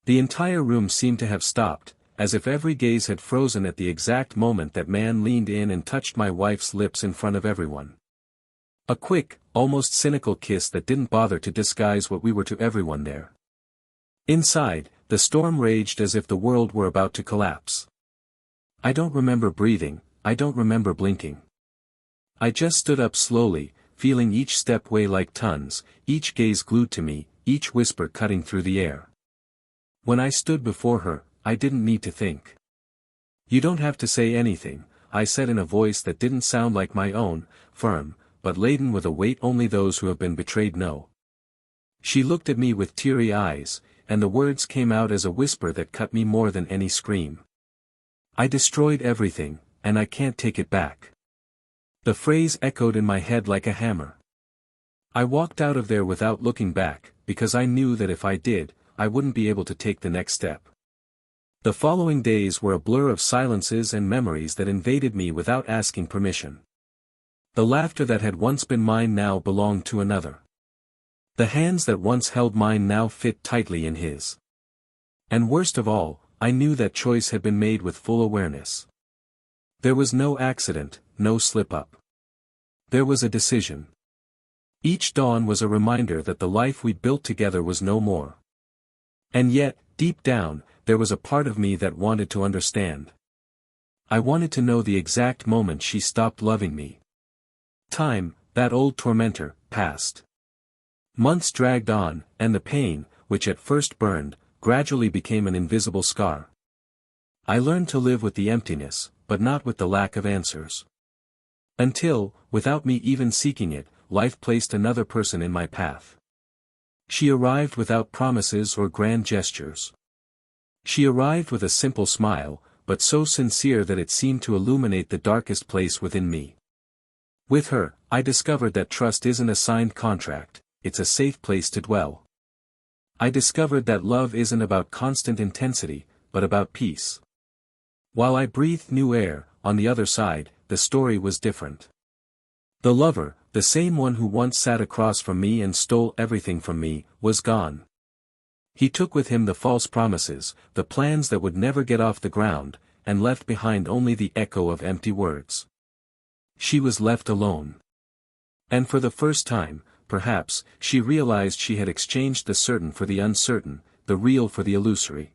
The entire room seemed to have stopped, as if every gaze had frozen at the exact moment that man leaned in and touched my wife's lips in front of everyone. A quick, almost cynical kiss that didn't bother to disguise what we were to everyone there. Inside, the storm raged as if the world were about to collapse. I don't remember breathing, I don't remember blinking. I just stood up slowly, feeling each step weigh like tons, each gaze glued to me, each whisper cutting through the air. When I stood before her, I didn't need to think. "You don't have to say anything," I said in a voice that didn't sound like my own, firm, but laden with a weight only those who have been betrayed know. She looked at me with teary eyes, and the words came out as a whisper that cut me more than any scream. "I destroyed everything, and I can't take it back." The phrase echoed in my head like a hammer. I walked out of there without looking back, because I knew that if I did, I wouldn't be able to take the next step. The following days were a blur of silences and memories that invaded me without asking permission. The laughter that had once been mine now belonged to another. The hands that once held mine now fit tightly in his. And worst of all, I knew that choice had been made with full awareness. There was no accident, no slip-up. There was a decision. Each dawn was a reminder that the life we built together was no more. And yet, deep down, there was a part of me that wanted to understand. I wanted to know the exact moment she stopped loving me. Time, that old tormentor, passed. Months dragged on, and the pain, which at first burned, gradually became an invisible scar. I learned to live with the emptiness, but not with the lack of answers. Until, without me even seeking it, life placed another person in my path. She arrived without promises or grand gestures. She arrived with a simple smile, but so sincere that it seemed to illuminate the darkest place within me. With her, I discovered that trust isn't a signed contract, it's a safe place to dwell. I discovered that love isn't about constant intensity, but about peace. While I breathed new air, on the other side, the story was different. The lover, the same one who once sat across from me and stole everything from me, was gone. He took with him the false promises, the plans that would never get off the ground, and left behind only the echo of empty words. She was left alone. And for the first time, perhaps, she realized she had exchanged the certain for the uncertain, the real for the illusory.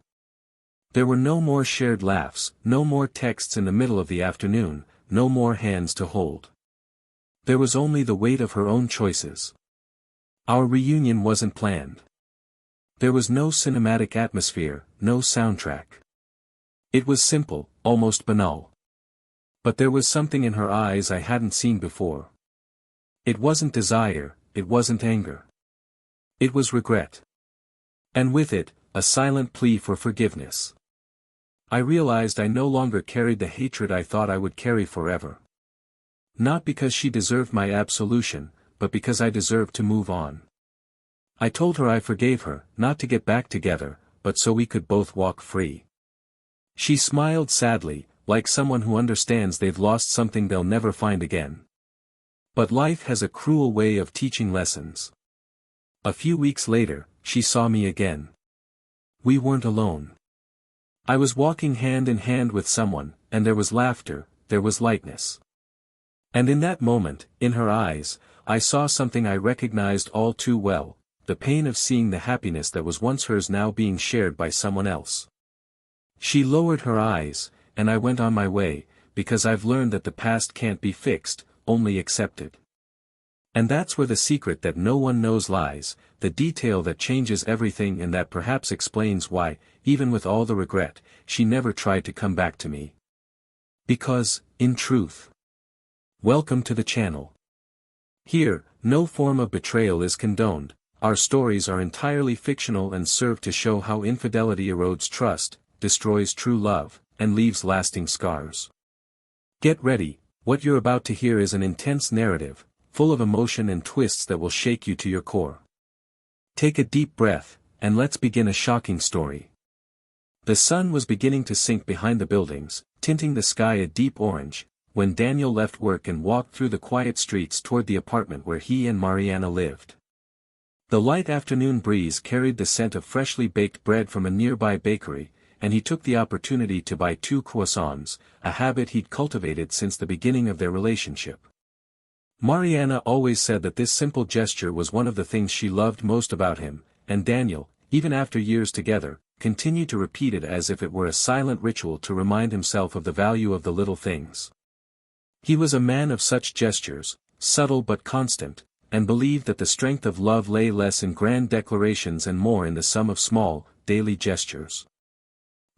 There were no more shared laughs, no more texts in the middle of the afternoon, no more hands to hold. There was only the weight of her own choices. Our reunion wasn't planned. There was no cinematic atmosphere, no soundtrack. It was simple, almost banal. But there was something in her eyes I hadn't seen before. It wasn't desire, it wasn't anger. It was regret. And with it, a silent plea for forgiveness. I realized I no longer carried the hatred I thought I would carry forever. Not because she deserved my absolution, but because I deserved to move on. I told her I forgave her, not to get back together, but so we could both walk free. She smiled sadly, like someone who understands they've lost something they'll never find again. But life has a cruel way of teaching lessons. A few weeks later, she saw me again. We weren't alone. I was walking hand in hand with someone, and there was laughter, there was lightness. And in that moment, in her eyes, I saw something I recognized all too well, the pain of seeing the happiness that was once hers now being shared by someone else. She lowered her eyes, and I went on my way, because I've learned that the past can't be fixed, only accepted. And that's where the secret that no one knows lies, the detail that changes everything and that perhaps explains why, even with all the regret, she never tried to come back to me. Because, in truth. Welcome to the channel. Here, no form of betrayal is condoned, our stories are entirely fictional and serve to show how infidelity erodes trust, destroys true love, and leaves lasting scars. Get ready, what you're about to hear is an intense narrative, full of emotion and twists that will shake you to your core. Take a deep breath, and let's begin a shocking story. The sun was beginning to sink behind the buildings, tinting the sky a deep orange, when Daniel left work and walked through the quiet streets toward the apartment where he and Mariana lived. The light afternoon breeze carried the scent of freshly baked bread from a nearby bakery, and he took the opportunity to buy 2 croissants, a habit he'd cultivated since the beginning of their relationship. Mariana always said that this simple gesture was one of the things she loved most about him, and Daniel, even after years together, continued to repeat it as if it were a silent ritual to remind himself of the value of the little things. He was a man of such gestures, subtle but constant, and believed that the strength of love lay less in grand declarations and more in the sum of small, daily gestures.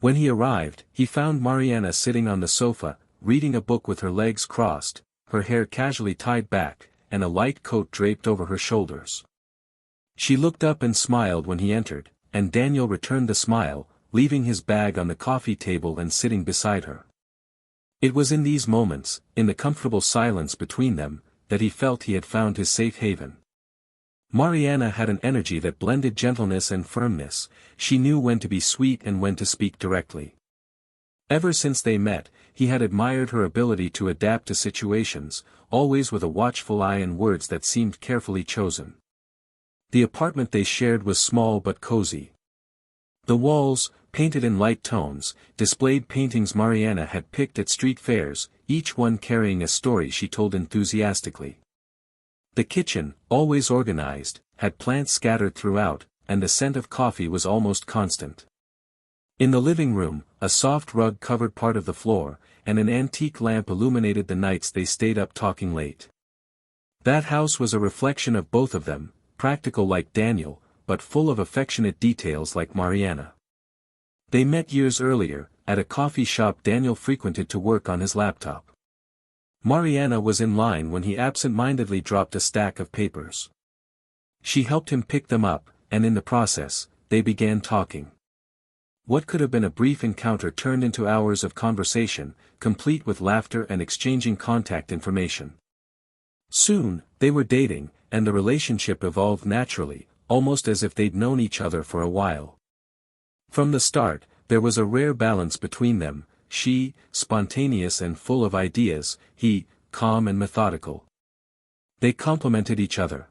When he arrived, he found Mariana sitting on the sofa, reading a book with her legs crossed, her hair casually tied back, and a light coat draped over her shoulders. She looked up and smiled when he entered, and Daniel returned the smile, leaving his bag on the coffee table and sitting beside her. It was in these moments, in the comfortable silence between them, that he felt he had found his safe haven. Mariana had an energy that blended gentleness and firmness. She knew when to be sweet and when to speak directly. Ever since they met, he had admired her ability to adapt to situations, always with a watchful eye and words that seemed carefully chosen. The apartment they shared was small but cozy. The walls, painted in light tones, displayed paintings Mariana had picked at street fairs, each one carrying a story she told enthusiastically. The kitchen, always organized, had plants scattered throughout, and the scent of coffee was almost constant. In the living room, a soft rug covered part of the floor, and an antique lamp illuminated the nights they stayed up talking late. That house was a reflection of both of them, practical like Daniel, but full of affectionate details like Mariana. They met years earlier, at a coffee shop Daniel frequented to work on his laptop. Mariana was in line when he absent-mindedly dropped a stack of papers. She helped him pick them up, and in the process, they began talking. What could have been a brief encounter turned into hours of conversation, complete with laughter and exchanging contact information. Soon, they were dating, and the relationship evolved naturally, almost as if they'd known each other for a while. From the start, there was a rare balance between them, she, spontaneous and full of ideas, he, calm and methodical. They complemented each other.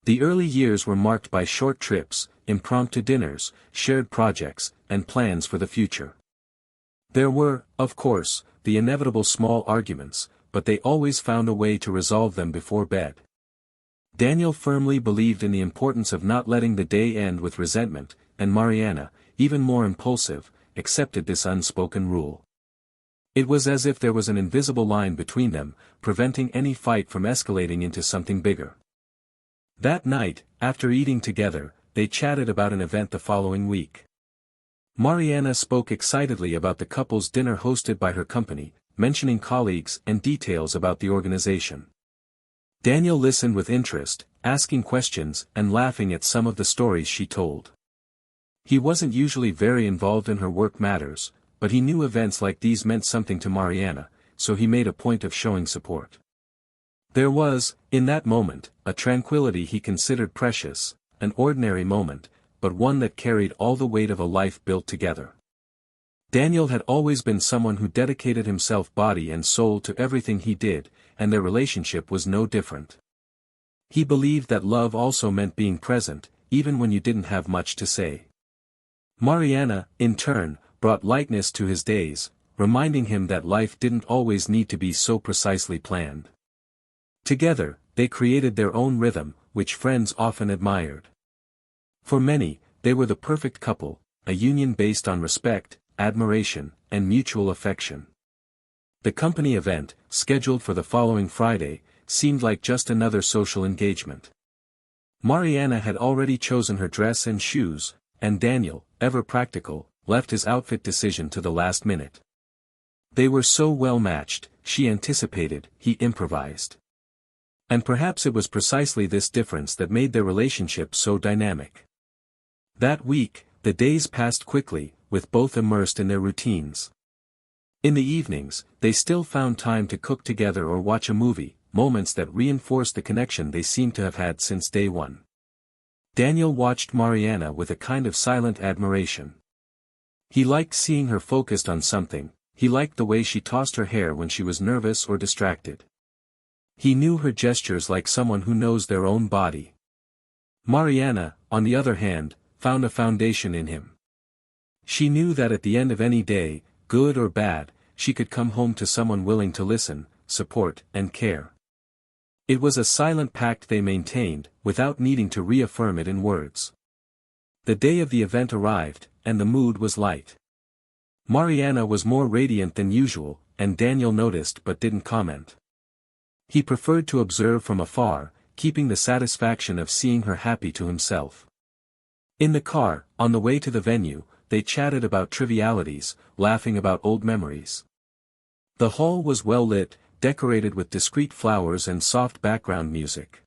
The early years were marked by short trips, impromptu dinners, shared projects, and plans for the future. There were, of course, the inevitable small arguments, but they always found a way to resolve them before bed. Daniel firmly believed in the importance of not letting the day end with resentment, and Mariana, even more impulsive, accepted this unspoken rule. It was as if there was an invisible line between them, preventing any fight from escalating into something bigger. That night, after eating together, they chatted about an event the following week. Mariana spoke excitedly about the couple's dinner hosted by her company, mentioning colleagues and details about the organization. Daniel listened with interest, asking questions and laughing at some of the stories she told. He wasn't usually very involved in her work matters, but he knew events like these meant something to Mariana, so he made a point of showing support. There was, in that moment, a tranquility he considered precious, an ordinary moment, but one that carried all the weight of a life built together. Daniel had always been someone who dedicated himself body and soul to everything he did, and their relationship was no different. He believed that love also meant being present, even when you didn't have much to say. Mariana, in turn, brought lightness to his days, reminding him that life didn't always need to be so precisely planned. Together, they created their own rhythm, which friends often admired. For many, they were the perfect couple, a union based on respect, admiration, and mutual affection. The company event, scheduled for the following Friday, seemed like just another social engagement. Mariana had already chosen her dress and shoes, and Daniel, ever practical, left his outfit decision to the last minute. They were so well matched, she anticipated, he improvised. And perhaps it was precisely this difference that made their relationship so dynamic. That week, the days passed quickly, with both immersed in their routines. In the evenings, they still found time to cook together or watch a movie, moments that reinforced the connection they seemed to have had since day one. Daniel watched Mariana with a kind of silent admiration. He liked seeing her focused on something, he liked the way she tossed her hair when she was nervous or distracted. He knew her gestures like someone who knows their own body. Mariana, on the other hand, found a foundation in him. She knew that at the end of any day, good or bad, she could come home to someone willing to listen, support, and care. It was a silent pact they maintained, without needing to reaffirm it in words. The day of the event arrived, and the mood was light. Mariana was more radiant than usual, and Daniel noticed but didn't comment. He preferred to observe from afar, keeping the satisfaction of seeing her happy to himself. In the car, on the way to the venue, they chatted about trivialities, laughing about old memories. The hall was well lit, decorated with discreet flowers and soft background music.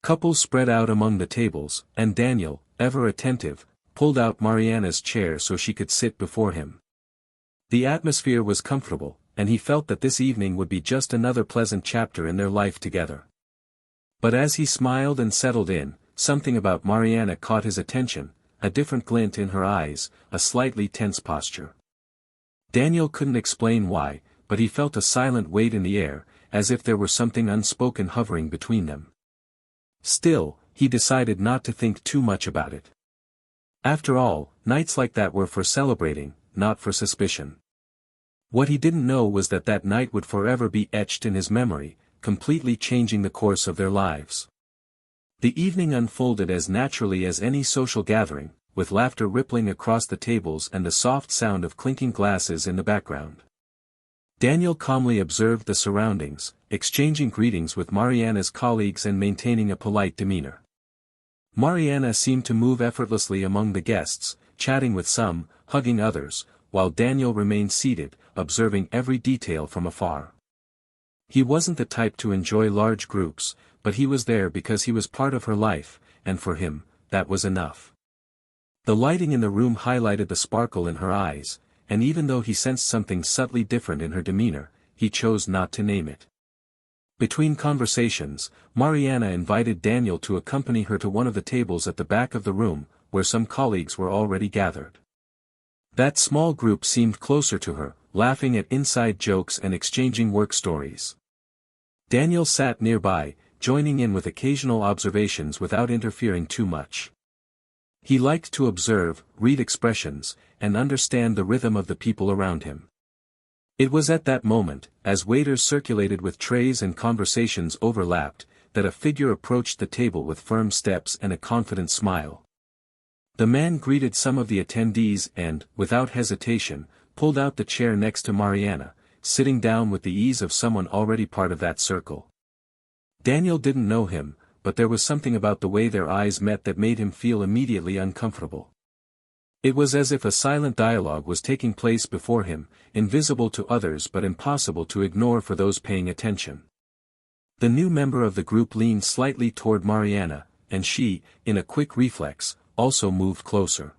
Couples spread out among the tables, and Daniel, ever attentive, pulled out Mariana's chair so she could sit before him. The atmosphere was comfortable, and he felt that this evening would be just another pleasant chapter in their life together. But as he smiled and settled in, something about Mariana caught his attention, a different glint in her eyes, a slightly tense posture. Daniel couldn't explain why, but he felt a silent weight in the air, as if there were something unspoken hovering between them. Still, he decided not to think too much about it. After all, nights like that were for celebrating, not for suspicion. What he didn't know was that that night would forever be etched in his memory, completely changing the course of their lives. The evening unfolded as naturally as any social gathering, with laughter rippling across the tables and the soft sound of clinking glasses in the background. Daniel calmly observed the surroundings, exchanging greetings with Mariana's colleagues and maintaining a polite demeanor. Mariana seemed to move effortlessly among the guests, chatting with some, hugging others, while Daniel remained seated, observing every detail from afar. He wasn't the type to enjoy large groups, but he was there because he was part of her life, and for him, that was enough. The lighting in the room highlighted the sparkle in her eyes, and even though he sensed something subtly different in her demeanor, he chose not to name it. Between conversations, Mariana invited Daniel to accompany her to one of the tables at the back of the room, where some colleagues were already gathered. That small group seemed closer to her, laughing at inside jokes and exchanging work stories. Daniel sat nearby, joining in with occasional observations without interfering too much. He liked to observe, read expressions, and understand the rhythm of the people around him. It was at that moment, as waiters circulated with trays and conversations overlapped, that a figure approached the table with firm steps and a confident smile. The man greeted some of the attendees and, without hesitation, pulled out the chair next to Mariana, sitting down with the ease of someone already part of that circle. Daniel didn't know him, but there was something about the way their eyes met that made him feel immediately uncomfortable. It was as if a silent dialogue was taking place before him, invisible to others but impossible to ignore for those paying attention. The new member of the group leaned slightly toward Mariana, and she, in a quick reflex, also moved closer.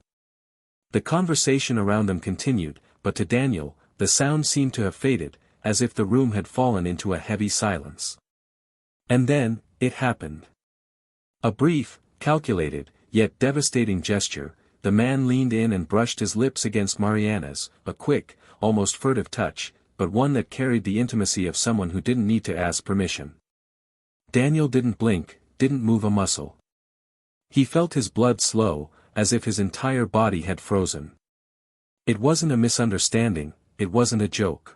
The conversation around them continued, but to Daniel, the sound seemed to have faded, as if the room had fallen into a heavy silence. And then, it happened. A brief, calculated, yet devastating gesture, the man leaned in and brushed his lips against Mariana's, a quick, almost furtive touch, but one that carried the intimacy of someone who didn't need to ask permission. Daniel didn't blink, didn't move a muscle. He felt his blood slow, as if his entire body had frozen. It wasn't a misunderstanding, it wasn't a joke.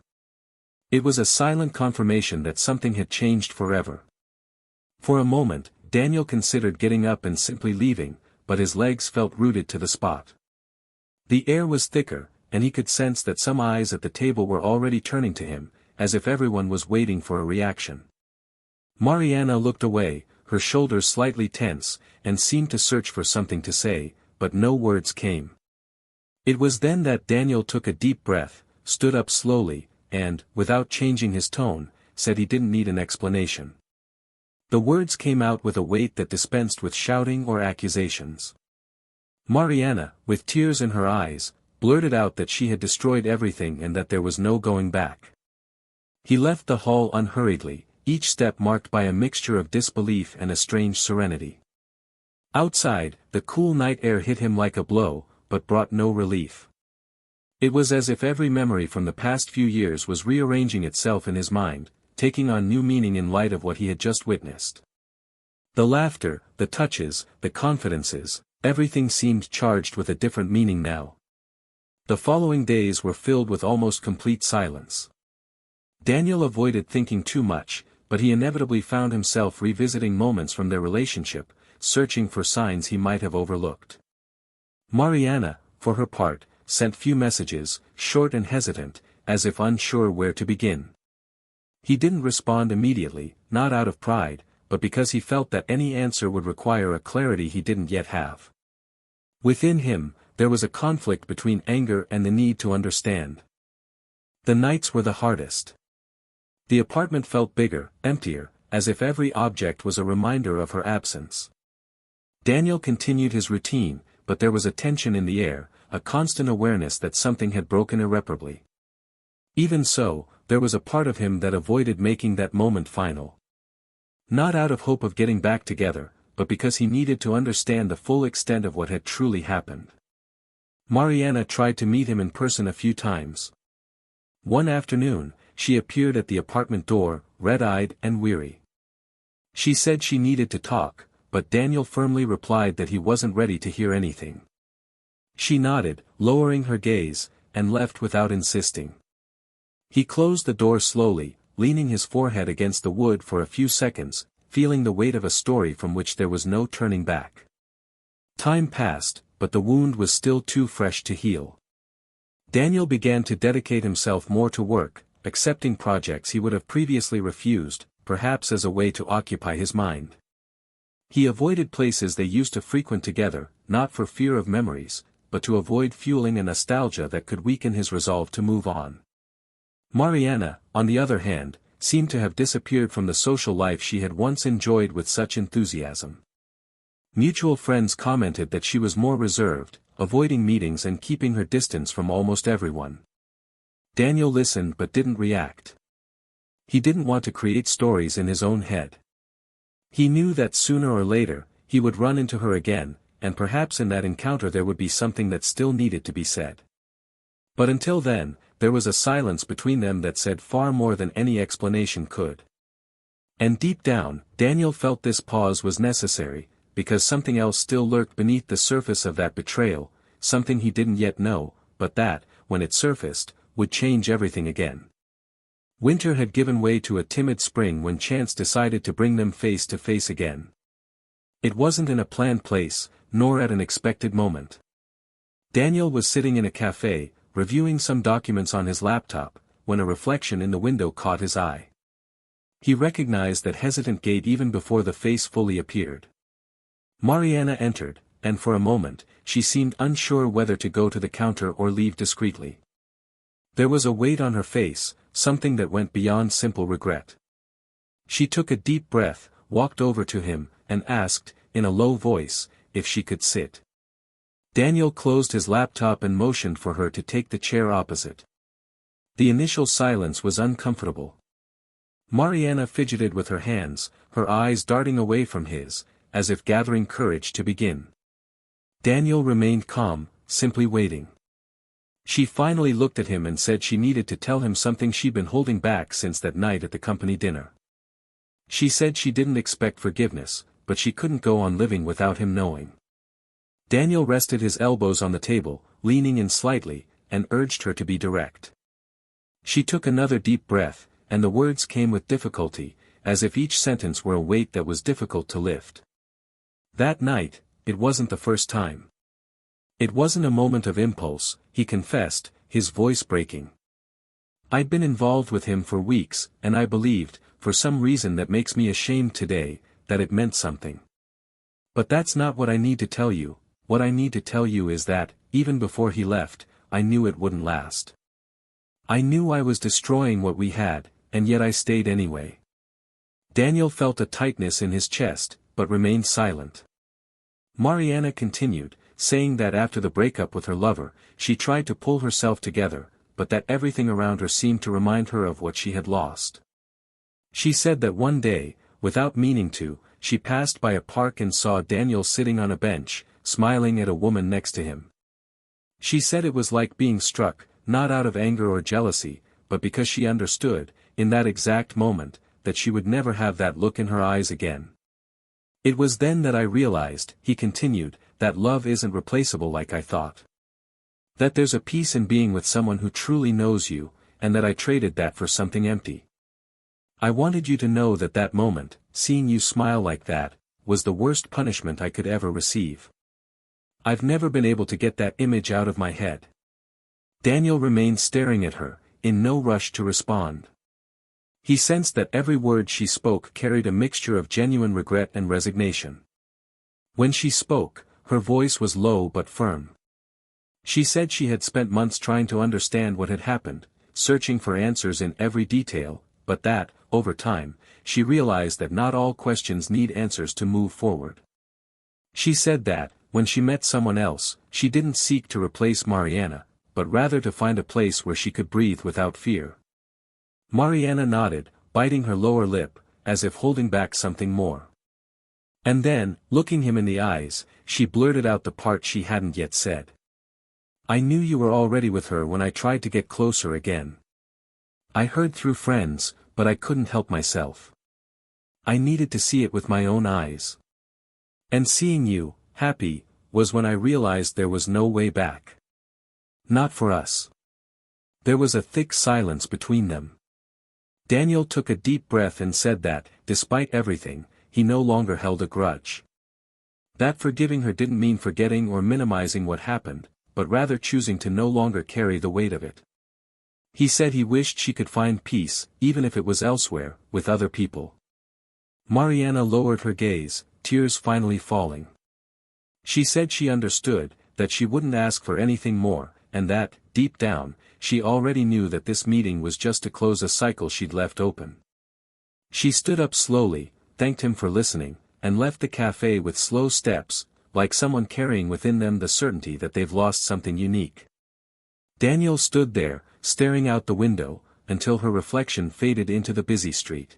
It was a silent confirmation that something had changed forever. For a moment, Daniel considered getting up and simply leaving, but his legs felt rooted to the spot. The air was thicker, and he could sense that some eyes at the table were already turning to him, as if everyone was waiting for a reaction. Mariana looked away, her shoulders slightly tense, and seemed to search for something to say, but no words came. It was then that Daniel took a deep breath, stood up slowly, and, without changing his tone, said he didn't need an explanation. The words came out with a weight that dispensed with shouting or accusations. Mariana, with tears in her eyes, blurted out that she had destroyed everything and that there was no going back. He left the hall unhurriedly, each step marked by a mixture of disbelief and a strange serenity. Outside, the cool night air hit him like a blow, but brought no relief. It was as if every memory from the past few years was rearranging itself in his mind, taking on new meaning in light of what he had just witnessed. The laughter, the touches, the confidences, everything seemed charged with a different meaning now. The following days were filled with almost complete silence. Daniel avoided thinking too much, but he inevitably found himself revisiting moments from their relationship, searching for signs he might have overlooked. Mariana, for her part, sent few messages, short and hesitant, as if unsure where to begin. He didn't respond immediately, not out of pride, but because he felt that any answer would require a clarity he didn't yet have. Within him, there was a conflict between anger and the need to understand. The nights were the hardest. The apartment felt bigger, emptier, as if every object was a reminder of her absence. Daniel continued his routine, but there was a tension in the air, a constant awareness that something had broken irreparably. Even so, there was a part of him that avoided making that moment final. Not out of hope of getting back together, but because he needed to understand the full extent of what had truly happened. Mariana tried to meet him in person a few times. One afternoon, she appeared at the apartment door, red-eyed and weary. She said she needed to talk, but Daniel firmly replied that he wasn't ready to hear anything. She nodded, lowering her gaze, and left without insisting. He closed the door slowly, leaning his forehead against the wood for a few seconds, feeling the weight of a story from which there was no turning back. Time passed, but the wound was still too fresh to heal. Daniel began to dedicate himself more to work, accepting projects he would have previously refused, perhaps as a way to occupy his mind. He avoided places they used to frequent together, not for fear of memories, but to avoid fueling a nostalgia that could weaken his resolve to move on. Mariana, on the other hand, seemed to have disappeared from the social life she had once enjoyed with such enthusiasm. Mutual friends commented that she was more reserved, avoiding meetings and keeping her distance from almost everyone. Daniel listened but didn't react. He didn't want to create stories in his own head. He knew that sooner or later, he would run into her again, and perhaps in that encounter there would be something that still needed to be said. But until then, there was a silence between them that said far more than any explanation could. And deep down, Daniel felt this pause was necessary, because something else still lurked beneath the surface of that betrayal, something he didn't yet know, but that, when it surfaced, would change everything again. Winter had given way to a timid spring when chance decided to bring them face to face again. It wasn't in a planned place, nor at an expected moment. Daniel was sitting in a cafe, reviewing some documents on his laptop, when a reflection in the window caught his eye. He recognized that hesitant gait even before the face fully appeared. Mariana entered, and for a moment, she seemed unsure whether to go to the counter or leave discreetly. There was a weight on her face, something that went beyond simple regret. She took a deep breath, walked over to him, and asked, in a low voice, if she could sit. Daniel closed his laptop and motioned for her to take the chair opposite. The initial silence was uncomfortable. Mariana fidgeted with her hands, her eyes darting away from his, as if gathering courage to begin. Daniel remained calm, simply waiting. She finally looked at him and said she needed to tell him something she'd been holding back since that night at the company dinner. She said she didn't expect forgiveness, but she couldn't go on living without him knowing. Daniel rested his elbows on the table, leaning in slightly, and urged her to be direct. She took another deep breath, and the words came with difficulty, as if each sentence were a weight that was difficult to lift. That night, it wasn't the first time. It wasn't a moment of impulse, he confessed, his voice breaking. I'd been involved with him for weeks, and I believed, for some reason that makes me ashamed today, that it meant something. But that's not what I need to tell you. What I need to tell you is that, even before he left, I knew it wouldn't last. I knew I was destroying what we had, and yet I stayed anyway. Daniel felt a tightness in his chest, but remained silent. Mariana continued, saying that after the breakup with her lover, she tried to pull herself together, but that everything around her seemed to remind her of what she had lost. She said that one day, without meaning to, she passed by a park and saw Daniel sitting on a bench, smiling at a woman next to him. She said it was like being struck, not out of anger or jealousy, but because she understood, in that exact moment, that she would never have that look in her eyes again. It was then that I realized, he continued, that love isn't replaceable like I thought. That there's a peace in being with someone who truly knows you, and that I traded that for something empty. I wanted you to know that that moment, seeing you smile like that, was the worst punishment I could ever receive. I've never been able to get that image out of my head. Daniel remained staring at her, in no rush to respond. He sensed that every word she spoke carried a mixture of genuine regret and resignation. When she spoke, her voice was low but firm. She said she had spent months trying to understand what had happened, searching for answers in every detail, but that, over time, she realized that not all questions need answers to move forward. She said that, when she met someone else, she didn't seek to replace Mariana, but rather to find a place where she could breathe without fear. Mariana nodded, biting her lower lip, as if holding back something more. And then, looking him in the eyes, she blurted out the part she hadn't yet said. I knew you were already with her when I tried to get closer again. I heard through friends, but I couldn't help myself. I needed to see it with my own eyes. And seeing you, happy, was when I realized there was no way back. Not for us. There was a thick silence between them. Daniel took a deep breath and said that, despite everything, he no longer held a grudge. That forgiving her didn't mean forgetting or minimizing what happened, but rather choosing to no longer carry the weight of it. He said he wished she could find peace, even if it was elsewhere, with other people. Mariana lowered her gaze, tears finally falling. She said she understood, that she wouldn't ask for anything more, and that, deep down, she already knew that this meeting was just to close a cycle she'd left open. She stood up slowly, thanked him for listening, and left the cafe with slow steps, like someone carrying within them the certainty that they've lost something unique. Daniel stood there, staring out the window, until her reflection faded into the busy street.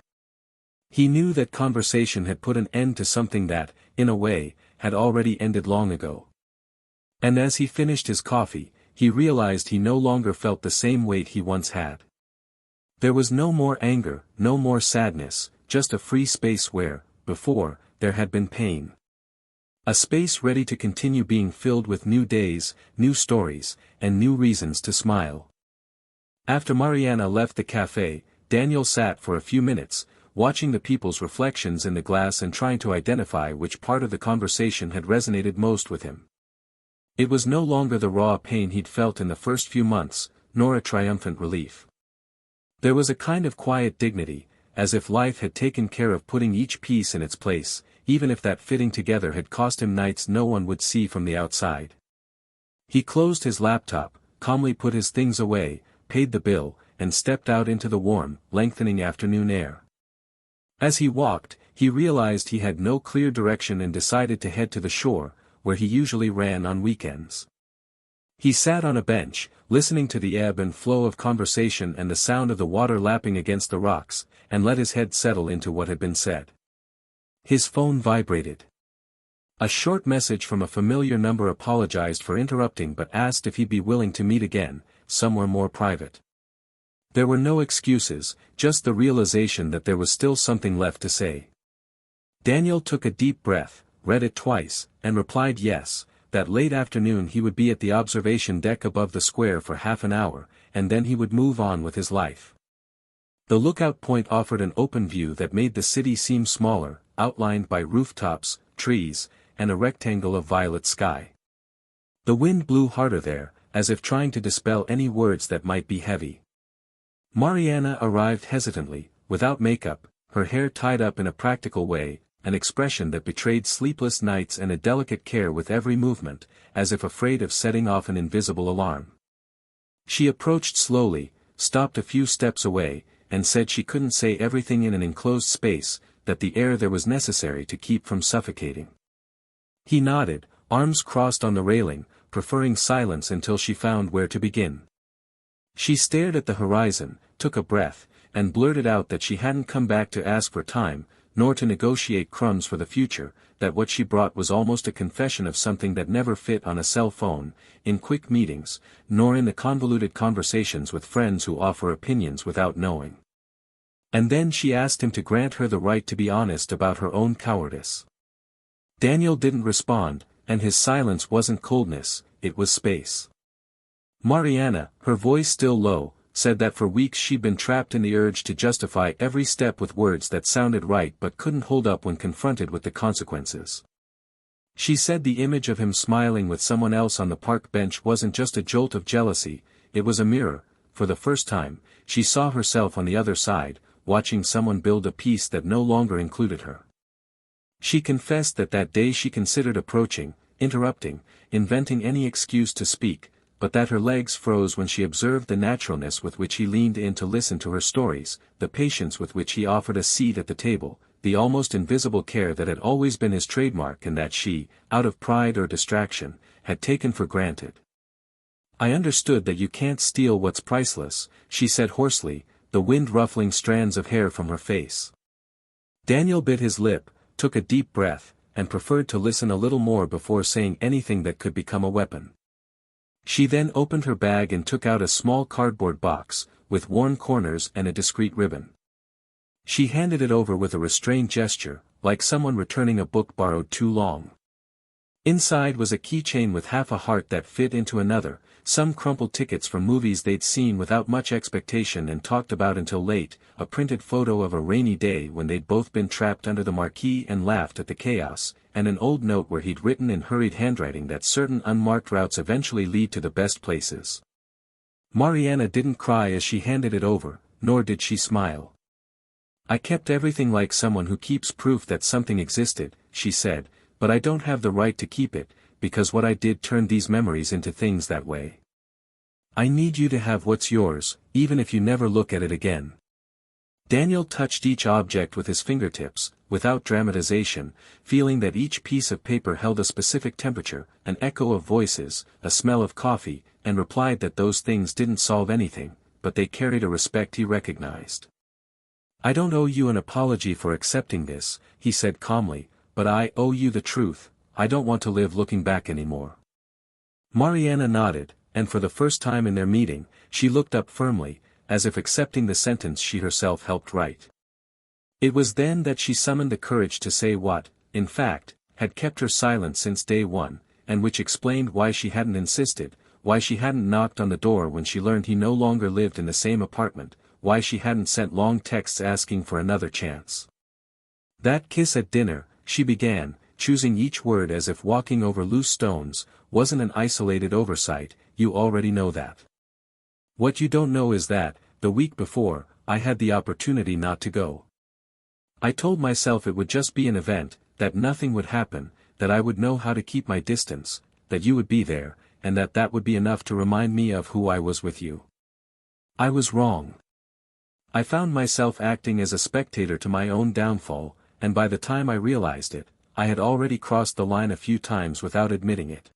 He knew that conversation had put an end to something that, in a way, had already ended long ago. And as he finished his coffee, he realized he no longer felt the same weight he once had. There was no more anger, no more sadness, just a free space where, before, there had been pain. A space ready to continue being filled with new days, new stories, and new reasons to smile. After Mariana left the cafe, Daniel sat for a few minutes, watching the people's reflections in the glass and trying to identify which part of the conversation had resonated most with him. It was no longer the raw pain he'd felt in the first few months, nor a triumphant relief. There was a kind of quiet dignity, as if life had taken care of putting each piece in its place, even if that fitting together had cost him nights no one would see from the outside. He closed his laptop, calmly put his things away, paid the bill, and stepped out into the warm, lengthening afternoon air. As he walked, he realized he had no clear direction and decided to head to the shore, where he usually ran on weekends. He sat on a bench, listening to the ebb and flow of conversation and the sound of the water lapping against the rocks, and let his head settle into what had been said. His phone vibrated. A short message from a familiar number apologized for interrupting but asked if he'd be willing to meet again, somewhere more private. There were no excuses, just the realization that there was still something left to say. Daniel took a deep breath, read it twice, and replied yes, that late afternoon he would be at the observation deck above the square for half an hour, and then he would move on with his life. The lookout point offered an open view that made the city seem smaller, outlined by rooftops, trees, and a rectangle of violet sky. The wind blew harder there, as if trying to dispel any words that might be heavy. Mariana arrived hesitantly, without makeup, her hair tied up in a practical way, an expression that betrayed sleepless nights and a delicate care with every movement, as if afraid of setting off an invisible alarm. She approached slowly, stopped a few steps away, and said she couldn't say everything in an enclosed space, that the air there was necessary to keep from suffocating. He nodded, arms crossed on the railing, preferring silence until she found where to begin. She stared at the horizon, took a breath, and blurted out that she hadn't come back to ask for time, nor to negotiate crumbs for the future, that what she brought was almost a confession of something that never fit on a cell phone, in quick meetings, nor in the convoluted conversations with friends who offer opinions without knowing. And then she asked him to grant her the right to be honest about her own cowardice. Daniel didn't respond, and his silence wasn't coldness, it was space. Mariana, her voice still low, said that for weeks she'd been trapped in the urge to justify every step with words that sounded right but couldn't hold up when confronted with the consequences. She said the image of him smiling with someone else on the park bench wasn't just a jolt of jealousy, it was a mirror. For the first time, she saw herself on the other side, watching someone build a peace that no longer included her. She confessed that that day she considered approaching, interrupting, inventing any excuse to speak, but that her legs froze when she observed the naturalness with which he leaned in to listen to her stories, the patience with which he offered a seat at the table, the almost invisible care that had always been his trademark and that she, out of pride or distraction, had taken for granted. "I understood that you can't steal what's priceless," she said hoarsely, the wind ruffling strands of hair from her face. Daniel bit his lip, took a deep breath, and preferred to listen a little more before saying anything that could become a weapon. She then opened her bag and took out a small cardboard box, with worn corners and a discreet ribbon. She handed it over with a restrained gesture, like someone returning a book borrowed too long. Inside was a keychain with half a heart that fit into another, some crumpled tickets from movies they'd seen without much expectation and talked about until late, a printed photo of a rainy day when they'd both been trapped under the marquee and laughed at the chaos, and an old note where he'd written in hurried handwriting that certain unmarked routes eventually lead to the best places. Mariana didn't cry as she handed it over, nor did she smile. "I kept everything like someone who keeps proof that something existed," she said, "but I don't have the right to keep it, because what I did turned these memories into things that way. I need you to have what's yours, even if you never look at it again." Daniel touched each object with his fingertips, without dramatization, feeling that each piece of paper held a specific temperature, an echo of voices, a smell of coffee, and replied that those things didn't solve anything, but they carried a respect he recognized. "I don't owe you an apology for accepting this," he said calmly, "but I owe you the truth. I don't want to live looking back anymore." Mariana nodded, and for the first time in their meeting, she looked up firmly, as if accepting the sentence she herself helped write. It was then that she summoned the courage to say what, in fact, had kept her silent since day one, and which explained why she hadn't insisted, why she hadn't knocked on the door when she learned he no longer lived in the same apartment, why she hadn't sent long texts asking for another chance. "That kiss at dinner," she began, choosing each word as if walking over loose stones, "wasn't an isolated oversight, you already know that. What you don't know is that, the week before, I had the opportunity not to go. I told myself it would just be an event, that nothing would happen, that I would know how to keep my distance, that you would be there, and that that would be enough to remind me of who I was with you. I was wrong. I found myself acting as a spectator to my own downfall, and by the time I realized it, I had already crossed the line a few times without admitting it.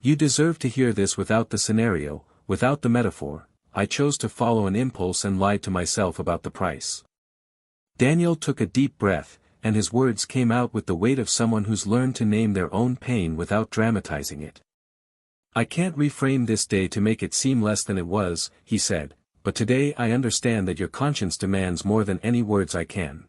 You deserve to hear this without the scenario, without the metaphor. I chose to follow an impulse and lied to myself about the price." Daniel took a deep breath, and his words came out with the weight of someone who's learned to name their own pain without dramatizing it. "I can't reframe this day to make it seem less than it was," he said, "but today I understand that your conscience demands more than any words I can."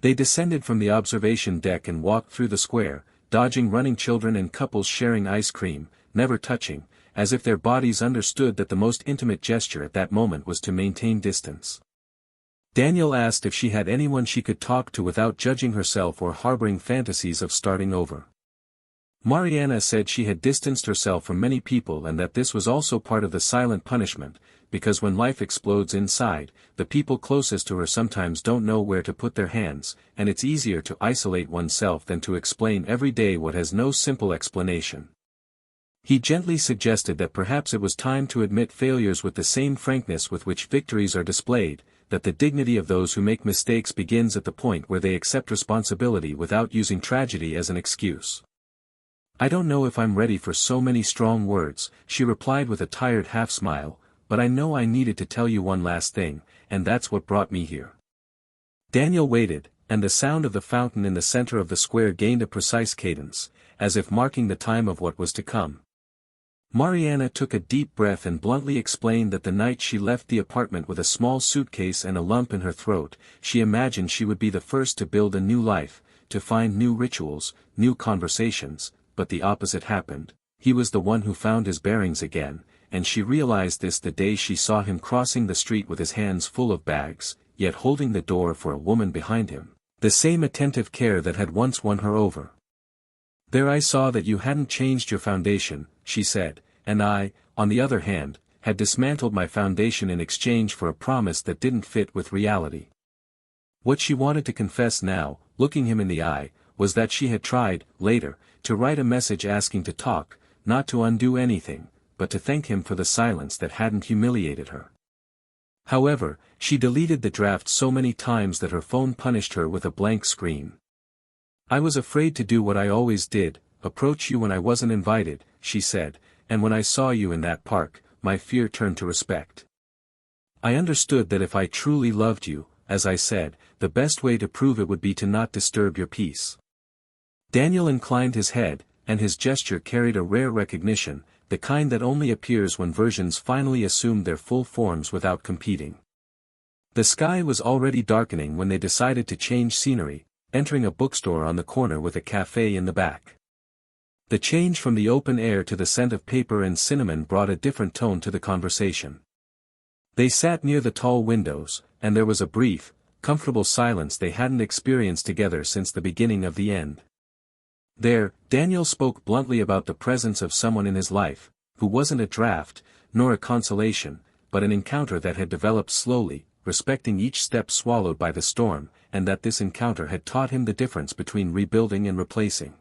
They descended from the observation deck and walked through the square, dodging running children and couples sharing ice cream, never touching, as if their bodies understood that the most intimate gesture at that moment was to maintain distance. Daniel asked if she had anyone she could talk to without judging herself or harboring fantasies of starting over. Mariana said she had distanced herself from many people and that this was also part of the silent punishment, because when life explodes inside, the people closest to her sometimes don't know where to put their hands, and it's easier to isolate oneself than to explain every day what has no simple explanation. He gently suggested that perhaps it was time to admit failures with the same frankness with which victories are displayed, that the dignity of those who make mistakes begins at the point where they accept responsibility without using tragedy as an excuse. "I don't know if I'm ready for so many strong words," she replied with a tired half-smile, "but I know I needed to tell you one last thing, and that's what brought me here." Daniel waited, and the sound of the fountain in the center of the square gained a precise cadence, as if marking the time of what was to come. Mariana took a deep breath and bluntly explained that the night she left the apartment with a small suitcase and a lump in her throat, she imagined she would be the first to build a new life, to find new rituals, new conversations, but the opposite happened. He was the one who found his bearings again, and she realized this the day she saw him crossing the street with his hands full of bags, yet holding the door for a woman behind him. The same attentive care that had once won her over. "There I saw that you hadn't changed your foundation," she said, "and I, on the other hand, had dismantled my foundation in exchange for a promise that didn't fit with reality." What she wanted to confess now, looking him in the eye, was that she had tried, later, to write a message asking to talk, not to undo anything, but to thank him for the silence that hadn't humiliated her. However, she deleted the draft so many times that her phone punished her with a blank screen. "I was afraid to do what I always did, approach you when I wasn't invited," she said, "and when I saw you in that park, my fear turned to respect. I understood that if I truly loved you, as I said, the best way to prove it would be to not disturb your peace." Daniel inclined his head, and his gesture carried a rare recognition, the kind that only appears when versions finally assume their full forms without competing. The sky was already darkening when they decided to change scenery, entering a bookstore on the corner with a cafe in the back. The change from the open air to the scent of paper and cinnamon brought a different tone to the conversation. They sat near the tall windows, and there was a brief, comfortable silence they hadn't experienced together since the beginning of the end. There, Daniel spoke bluntly about the presence of someone in his life, who wasn't a draft, nor a consolation, but an encounter that had developed slowly, respecting each step swallowed by the storm, and that this encounter had taught him the difference between rebuilding and replacing.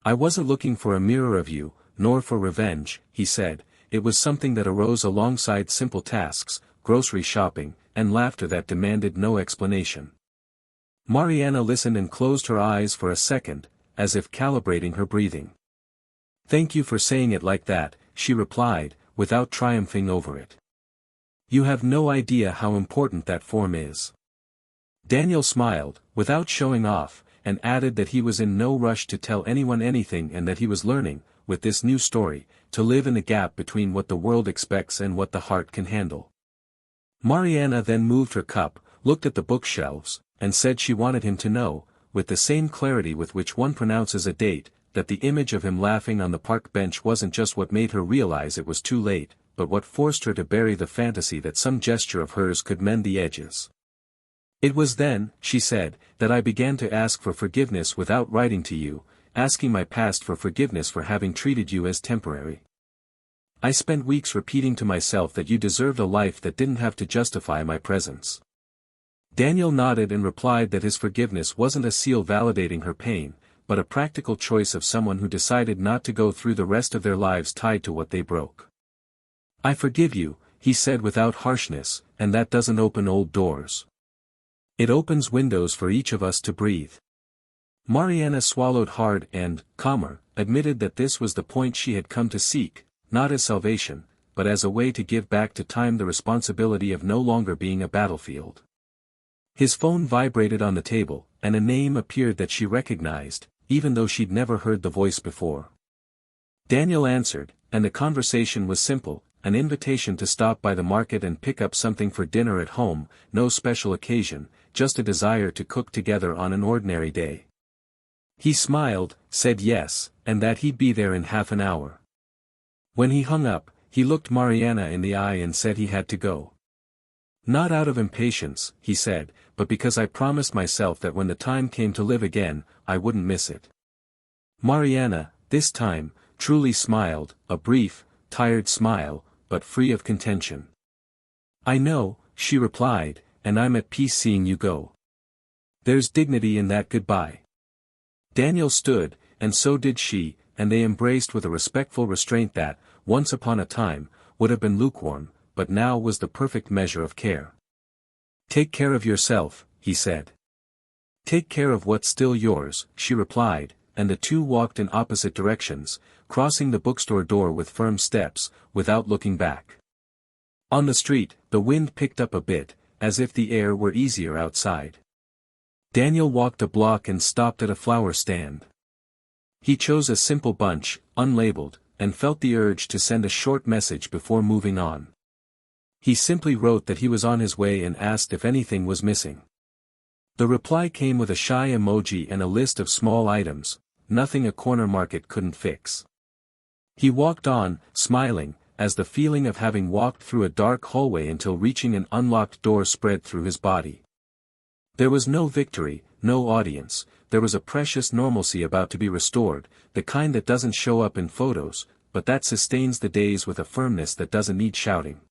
"I wasn't looking for a mirror of you, nor for revenge," he said, "it was something that arose alongside simple tasks, grocery shopping, and laughter that demanded no explanation." Mariana listened and closed her eyes for a second, as if calibrating her breathing. "Thank you for saying it like that," she replied, without triumphing over it. "You have no idea how important that form is." Daniel smiled, without showing off, and added that he was in no rush to tell anyone anything and that he was learning, with this new story, to live in the gap between what the world expects and what the heart can handle. Mariana then moved her cup, looked at the bookshelves, and said she wanted him to know, with the same clarity with which one pronounces a date, that the image of him laughing on the park bench wasn't just what made her realize it was too late, but what forced her to bury the fantasy that some gesture of hers could mend the edges. "It was then," she said, "that I began to ask for forgiveness without writing to you, asking my past for forgiveness for having treated you as temporary. I spent weeks repeating to myself that you deserved a life that didn't have to justify my presence." Daniel nodded and replied that his forgiveness wasn't a seal validating her pain, but a practical choice of someone who decided not to go through the rest of their lives tied to what they broke. "I forgive you," he said without harshness, "and that doesn't open old doors. It opens windows for each of us to breathe." Mariana swallowed hard and, calmer, admitted that this was the point she had come to seek, not as salvation, but as a way to give back to time the responsibility of no longer being a battlefield. His phone vibrated on the table, and a name appeared that she recognized, even though she'd never heard the voice before. Daniel answered, and the conversation was simple, an invitation to stop by the market and pick up something for dinner at home, no special occasion, just a desire to cook together on an ordinary day. He smiled, said yes, and that he'd be there in half an hour. When he hung up, he looked Mariana in the eye and said he had to go. "Not out of impatience," he said, "but because I promised myself that when the time came to live again, I wouldn't miss it." Mariana, this time, truly smiled, a brief, tired smile, but free of contention. "I know," she replied, "and I'm at peace seeing you go. There's dignity in that goodbye." Daniel stood, and so did she, and they embraced with a respectful restraint that, once upon a time, would have been lukewarm, but now was the perfect measure of care. "Take care of yourself," he said. "Take care of what's still yours," she replied, and the two walked in opposite directions, crossing the bookstore door with firm steps, without looking back. On the street, the wind picked up a bit, as if the air were easier outside. Daniel walked a block and stopped at a flower stand. He chose a simple bunch, unlabeled, and felt the urge to send a short message before moving on. He simply wrote that he was on his way and asked if anything was missing. The reply came with a shy emoji and a list of small items, nothing a corner market couldn't fix. He walked on, smiling, as the feeling of having walked through a dark hallway until reaching an unlocked door spread through his body. There was no victory, no audience, there was a precious normalcy about to be restored, the kind that doesn't show up in photos, but that sustains the days with a firmness that doesn't need shouting.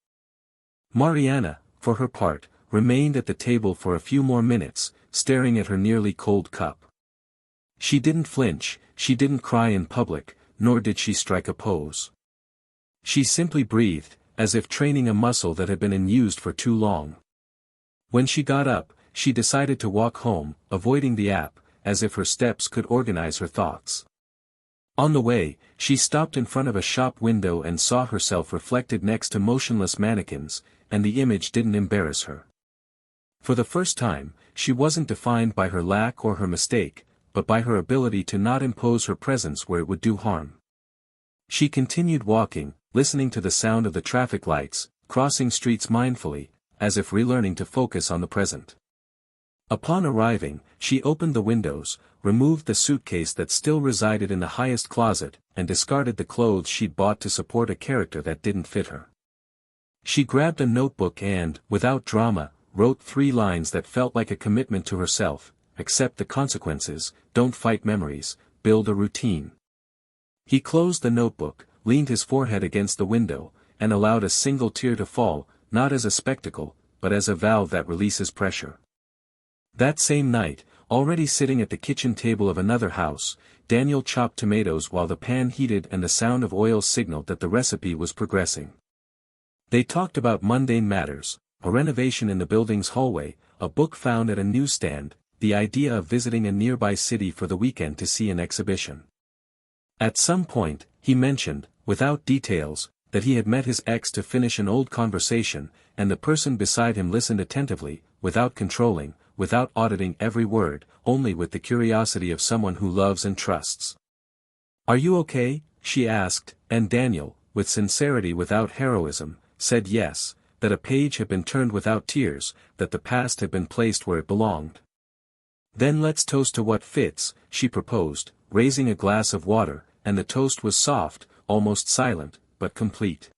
Mariana, for her part, remained at the table for a few more minutes, staring at her nearly cold cup. She didn't flinch, she didn't cry in public, nor did she strike a pose. She simply breathed, as if training a muscle that had been unused for too long. When she got up, she decided to walk home, avoiding the app, as if her steps could organize her thoughts. On the way, she stopped in front of a shop window and saw herself reflected next to motionless mannequins, and the image didn't embarrass her. For the first time, she wasn't defined by her lack or her mistake, but by her ability to not impose her presence where it would do harm. She continued walking, listening to the sound of the traffic lights, crossing streets mindfully, as if relearning to focus on the present. Upon arriving, she opened the windows, removed the suitcase that still resided in the highest closet, and discarded the clothes she'd bought to support a character that didn't fit her. She grabbed a notebook and, without drama, wrote 3 lines that felt like a commitment to herself: accept the consequences, don't fight memories, build a routine. He closed the notebook, leaned his forehead against the window, and allowed a single tear to fall, not as a spectacle, but as a valve that releases pressure. That same night, already sitting at the kitchen table of another house, Daniel chopped tomatoes while the pan heated and the sound of oil signaled that the recipe was progressing. They talked about mundane matters: a renovation in the building's hallway, a book found at a newsstand, the idea of visiting a nearby city for the weekend to see an exhibition. At some point, he mentioned, without details, that he had met his ex to finish an old conversation, and the person beside him listened attentively, without controlling, without auditing every word, only with the curiosity of someone who loves and trusts. "Are you okay?" she asked, and Daniel, with sincerity without heroism, said yes, that a page had been turned without tears, that the past had been placed where it belonged. "Then let's toast to what fits," she proposed, raising a glass of water, and the toast was soft, almost silent, but complete.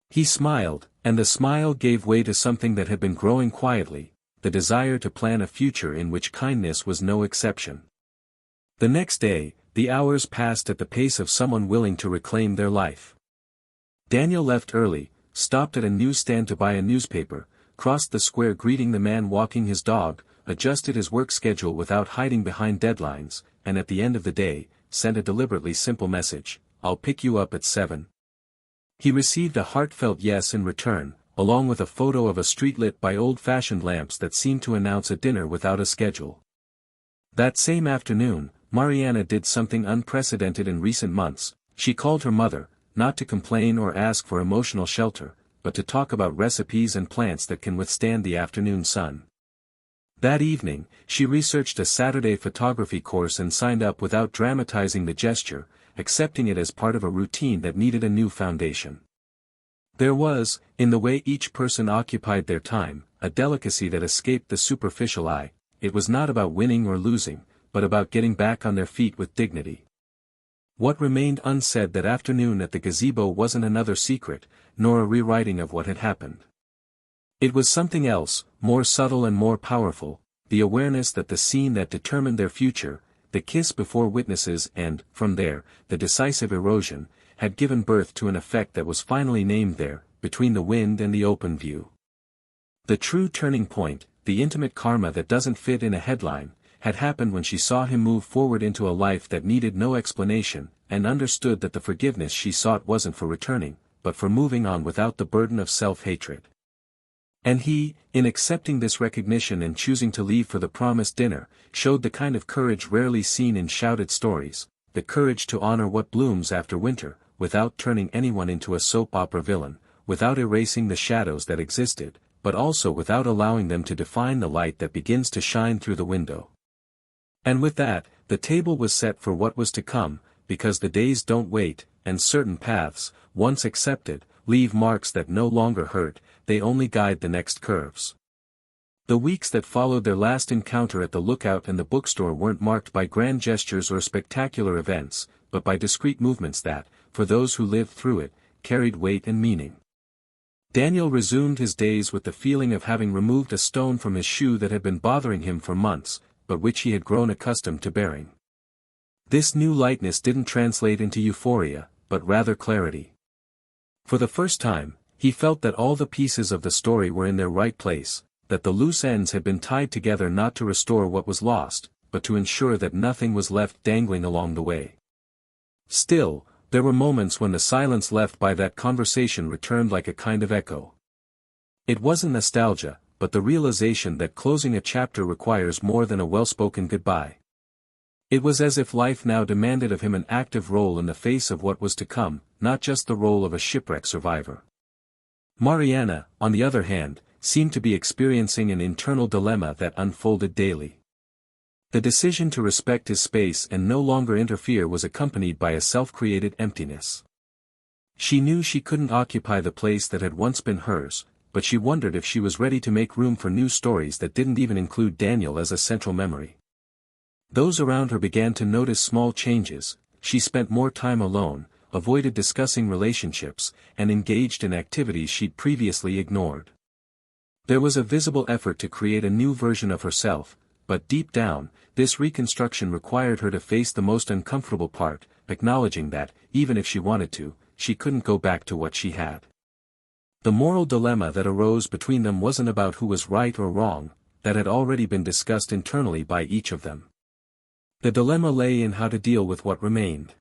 He smiled, and the smile gave way to something that had been growing quietly, the desire to plan a future in which kindness was no exception. The next day, the hours passed at the pace of someone willing to reclaim their life. Daniel left early, stopped at a newsstand to buy a newspaper, crossed the square greeting the man walking his dog, adjusted his work schedule without hiding behind deadlines, and at the end of the day, sent a deliberately simple message: "I'll pick you up at 7. He received a heartfelt yes in return, along with a photo of a street lit by old-fashioned lamps that seemed to announce a dinner without a schedule. That same afternoon, Mariana did something unprecedented in recent months. She called her mother, not to complain or ask for emotional shelter, but to talk about recipes and plants that can withstand the afternoon sun. That evening, she researched a Saturday photography course and signed up without dramatizing the gesture, accepting it as part of a routine that needed a new foundation. There was, in the way each person occupied their time, a delicacy that escaped the superficial eye. It was not about winning or losing, but about getting back on their feet with dignity. What remained unsaid that afternoon at the gazebo wasn't another secret, nor a rewriting of what had happened. It was something else, more subtle and more powerful, the awareness that the scene that determined their future, the kiss before witnesses and, from there, the decisive erosion, had given birth to an effect that was finally named there, between the wind and the open view. The true turning point, the intimate karma that doesn't fit in a headline, had happened when she saw him move forward into a life that needed no explanation, and understood that the forgiveness she sought wasn't for returning, but for moving on without the burden of self-hatred. And he, in accepting this recognition and choosing to leave for the promised dinner, showed the kind of courage rarely seen in shouted stories, the courage to honor what blooms after winter, without turning anyone into a soap opera villain, without erasing the shadows that existed, but also without allowing them to define the light that begins to shine through the window. And with that, the table was set for what was to come, because the days don't wait, and certain paths, once accepted, leave marks that no longer hurt, they only guide the next curves. The weeks that followed their last encounter at the lookout and the bookstore weren't marked by grand gestures or spectacular events, but by discreet movements that, for those who lived through it, carried weight and meaning. Daniel resumed his days with the feeling of having removed a stone from his shoe that had been bothering him for months, but which he had grown accustomed to bearing. This new lightness didn't translate into euphoria, but rather clarity. For the first time, he felt that all the pieces of the story were in their right place, that the loose ends had been tied together not to restore what was lost, but to ensure that nothing was left dangling along the way. Still, there were moments when the silence left by that conversation returned like a kind of echo. It wasn't nostalgia, but the realization that closing a chapter requires more than a well-spoken goodbye. It was as if life now demanded of him an active role in the face of what was to come, not just the role of a shipwreck survivor. Mariana, on the other hand, seemed to be experiencing an internal dilemma that unfolded daily. The decision to respect his space and no longer interfere was accompanied by a self-created emptiness. She knew she couldn't occupy the place that had once been hers, but she wondered if she was ready to make room for new stories that didn't even include Daniel as a central memory. Those around her began to notice small changes. She spent more time alone, avoided discussing relationships, and engaged in activities she'd previously ignored. There was a visible effort to create a new version of herself, but deep down, this reconstruction required her to face the most uncomfortable part, acknowledging that, even if she wanted to, she couldn't go back to what she had. The moral dilemma that arose between them wasn't about who was right or wrong, that had already been discussed internally by each of them. The dilemma lay in how to deal with what remained.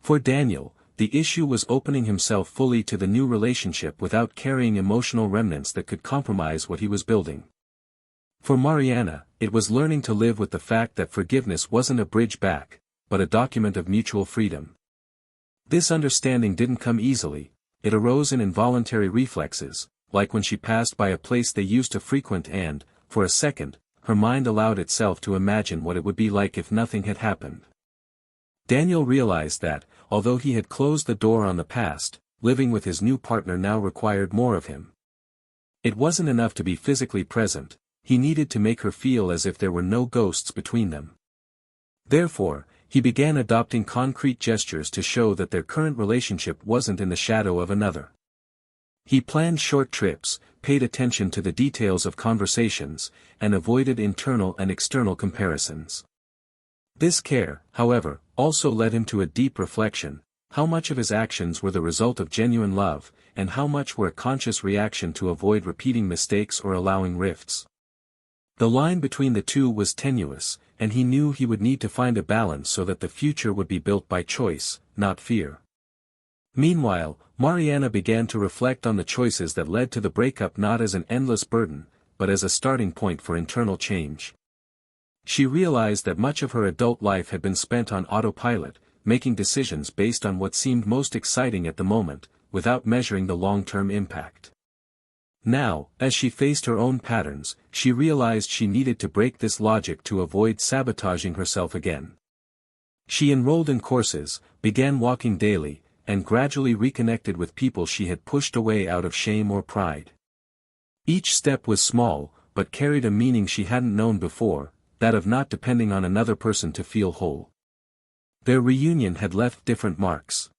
For Daniel, the issue was opening himself fully to the new relationship without carrying emotional remnants that could compromise what he was building. For Mariana, it was learning to live with the fact that forgiveness wasn't a bridge back, but a document of mutual freedom. This understanding didn't come easily. It arose in involuntary reflexes, like when she passed by a place they used to frequent and, for a second, her mind allowed itself to imagine what it would be like if nothing had happened. Daniel realized that, although he had closed the door on the past, living with his new partner now required more of him. It wasn't enough to be physically present, he needed to make her feel as if there were no ghosts between them. Therefore, he began adopting concrete gestures to show that their current relationship wasn't in the shadow of another. He planned short trips, paid attention to the details of conversations, and avoided internal and external comparisons. This care, however, also led him to a deep reflection: how much of his actions were the result of genuine love, and how much were a conscious reaction to avoid repeating mistakes or allowing rifts. The line between the two was tenuous, and he knew he would need to find a balance so that the future would be built by choice, not fear. Meanwhile, Mariana began to reflect on the choices that led to the breakup, not as an endless burden, but as a starting point for internal change. She realized that much of her adult life had been spent on autopilot, making decisions based on what seemed most exciting at the moment, without measuring the long-term impact. Now, as she faced her own patterns, she realized she needed to break this logic to avoid sabotaging herself again. She enrolled in courses, began walking daily, and gradually reconnected with people she had pushed away out of shame or pride. Each step was small, but carried a meaning she hadn't known before, that of not depending on another person to feel whole. Their reunion had left different marks.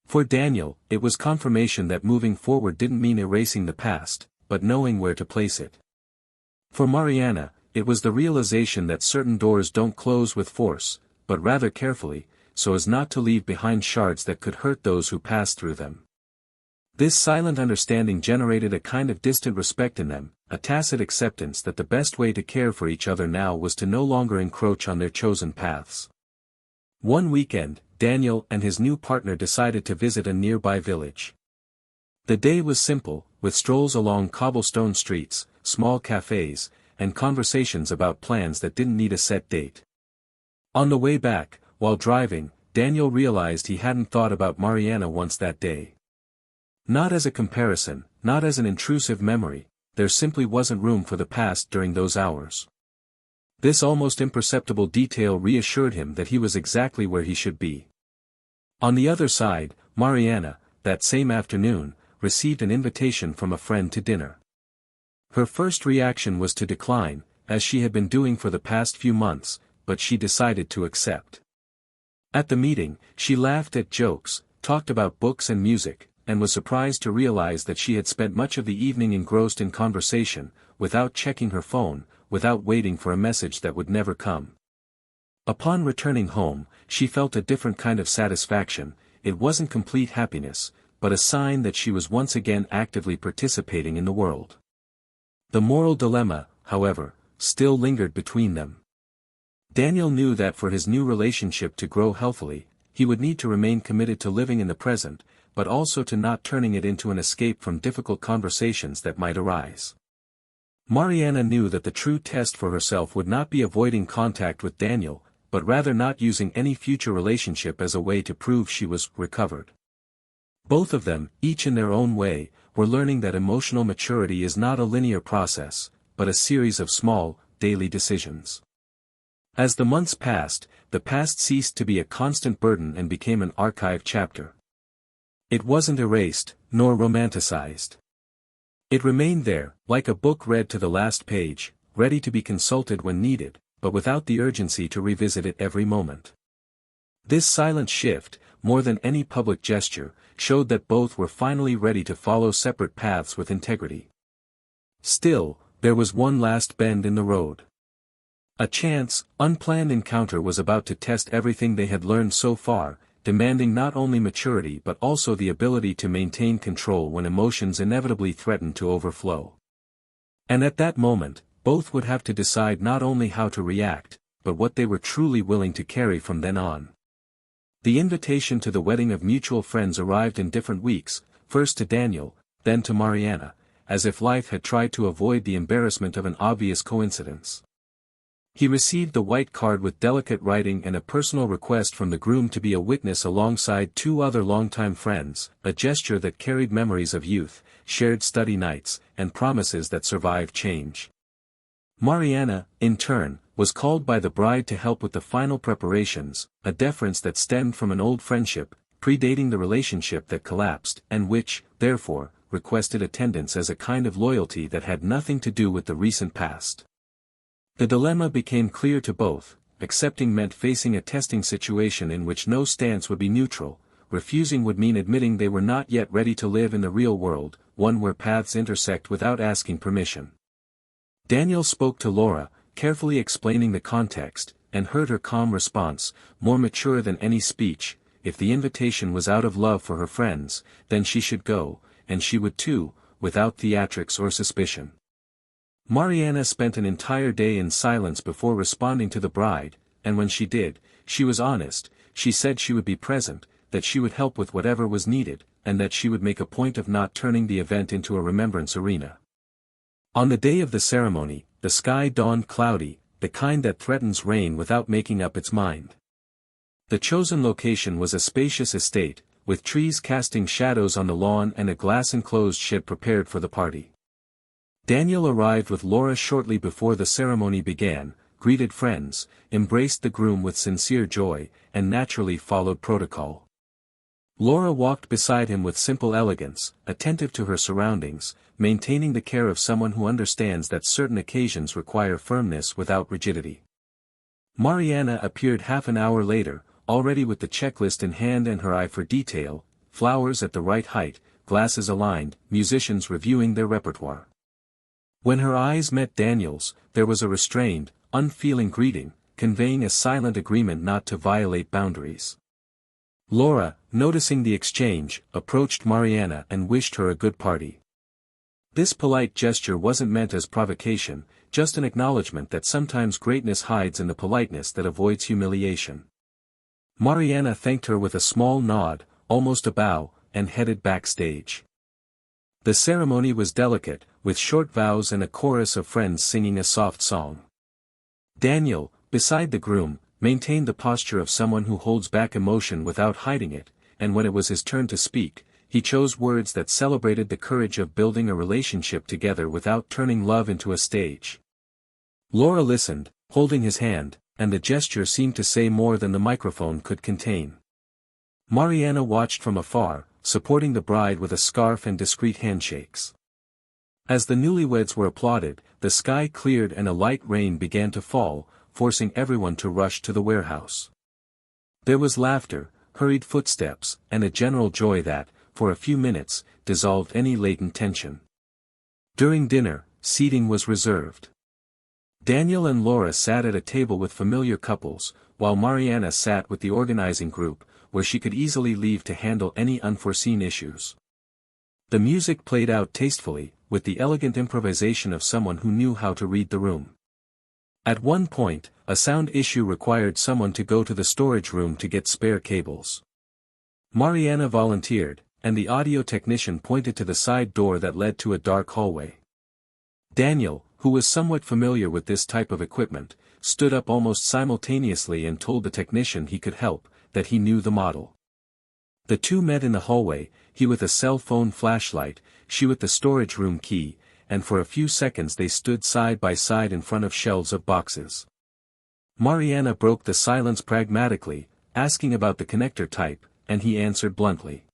For Daniel, it was confirmation that moving forward didn't mean erasing the past, but knowing where to place it. For Mariana, it was the realization that certain doors don't close with force, but rather carefully, so as not to leave behind shards that could hurt those who pass through them. This silent understanding generated a kind of distant respect in them, a tacit acceptance that the best way to care for each other now was to no longer encroach on their chosen paths. One weekend, Daniel and his new partner decided to visit a nearby village. The day was simple, with strolls along cobblestone streets, small cafes, and conversations about plans that didn't need a set date. On the way back, while driving, Daniel realized he hadn't thought about Mariana once that day. Not as a comparison, not as an intrusive memory, there simply wasn't room for the past during those hours. This almost imperceptible detail reassured him that he was exactly where he should be. On the other side, Mariana, that same afternoon, received an invitation from a friend to dinner. Her first reaction was to decline, as she had been doing for the past few months, but she decided to accept. At the meeting, she laughed at jokes, talked about books and music, and was surprised to realize that she had spent much of the evening engrossed in conversation, without checking her phone, without waiting for a message that would never come. Upon returning home, she felt a different kind of satisfaction. It wasn't complete happiness, but a sign that she was once again actively participating in the world. The moral dilemma, however, still lingered between them. Daniel knew that for his new relationship to grow healthily, he would need to remain committed to living in the present, but also to not turning it into an escape from difficult conversations that might arise. Mariana knew that the true test for herself would not be avoiding contact with Daniel, but rather not using any future relationship as a way to prove she was recovered. Both of them, each in their own way, were learning that emotional maturity is not a linear process, but a series of small, daily decisions. As the months passed, the past ceased to be a constant burden and became an archived chapter. It wasn't erased, nor romanticized. It remained there, like a book read to the last page, ready to be consulted when needed, but without the urgency to revisit it every moment. This silent shift, more than any public gesture, showed that both were finally ready to follow separate paths with integrity. Still, there was one last bend in the road. A chance, unplanned encounter was about to test everything they had learned so far, demanding not only maturity but also the ability to maintain control when emotions inevitably threatened to overflow. And at that moment, both would have to decide not only how to react, but what they were truly willing to carry from then on. The invitation to the wedding of mutual friends arrived in different weeks, first to Daniel, then to Mariana, as if life had tried to avoid the embarrassment of an obvious coincidence. He received the white card with delicate writing and a personal request from the groom to be a witness alongside two other longtime friends, a gesture that carried memories of youth, shared study nights, and promises that survived change. Mariana, in turn, was called by the bride to help with the final preparations, a deference that stemmed from an old friendship, predating the relationship that collapsed, and which, therefore, requested attendance as a kind of loyalty that had nothing to do with the recent past. The dilemma became clear to both. Accepting meant facing a testing situation in which no stance would be neutral, refusing would mean admitting they were not yet ready to live in the real world, one where paths intersect without asking permission. Daniel spoke to Laura, carefully explaining the context, and heard her calm response, more mature than any speech. If the invitation was out of love for her friends, then she should go, and she would too, without theatrics or suspicion. Mariana spent an entire day in silence before responding to the bride, and when she did, she was honest. She said she would be present, that she would help with whatever was needed, and that she would make a point of not turning the event into a remembrance arena. On the day of the ceremony, the sky dawned cloudy, the kind that threatens rain without making up its mind. The chosen location was a spacious estate, with trees casting shadows on the lawn and a glass-enclosed shed prepared for the party. Daniel arrived with Laura shortly before the ceremony began, greeted friends, embraced the groom with sincere joy, and naturally followed protocol. Laura walked beside him with simple elegance, attentive to her surroundings, maintaining the care of someone who understands that certain occasions require firmness without rigidity. Mariana appeared half an hour later, already with the checklist in hand and her eye for detail, flowers at the right height, glasses aligned, musicians reviewing their repertoire. When her eyes met Daniel's, there was a restrained, unfeeling greeting, conveying a silent agreement not to violate boundaries. Laura, noticing the exchange, approached Mariana and wished her a good party. This polite gesture wasn't meant as provocation, just an acknowledgement that sometimes greatness hides in the politeness that avoids humiliation. Mariana thanked her with a small nod, almost a bow, and headed backstage. The ceremony was delicate, with short vows and a chorus of friends singing a soft song. Daniel, beside the groom, maintained the posture of someone who holds back emotion without hiding it, and when it was his turn to speak, he chose words that celebrated the courage of building a relationship together without turning love into a stage. Laura listened, holding his hand, and the gesture seemed to say more than the microphone could contain. Mariana watched from afar, supporting the bride with a scarf and discreet handshakes. As the newlyweds were applauded, the sky cleared and a light rain began to fall, forcing everyone to rush to the warehouse. There was laughter, hurried footsteps, and a general joy that, for a few minutes, dissolved any latent tension. During dinner, seating was reserved. Daniel and Laura sat at a table with familiar couples, while Mariana sat with the organizing group, where she could easily leave to handle any unforeseen issues. The music played out tastefully, with the elegant improvisation of someone who knew how to read the room. At one point, a sound issue required someone to go to the storage room to get spare cables. Mariana volunteered, and the audio technician pointed to the side door that led to a dark hallway. Daniel, who was somewhat familiar with this type of equipment, stood up almost simultaneously and told the technician he could help, that he knew the model. The two met in the hallway, he with a cell phone flashlight, she with the storage room key, and for a few seconds they stood side by side in front of shelves of boxes. Mariana broke the silence pragmatically, asking about the connector type, and he answered bluntly.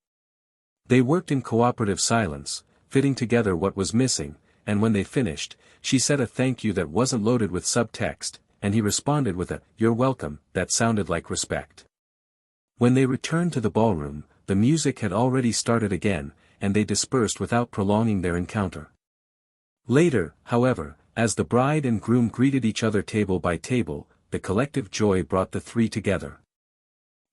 They worked in cooperative silence, fitting together what was missing, and when they finished, she said a thank you that wasn't loaded with subtext, and he responded with a "you're welcome" that sounded like respect. When they returned to the ballroom, the music had already started again, and they dispersed without prolonging their encounter. Later, however, as the bride and groom greeted each other table by table, the collective joy brought the three together.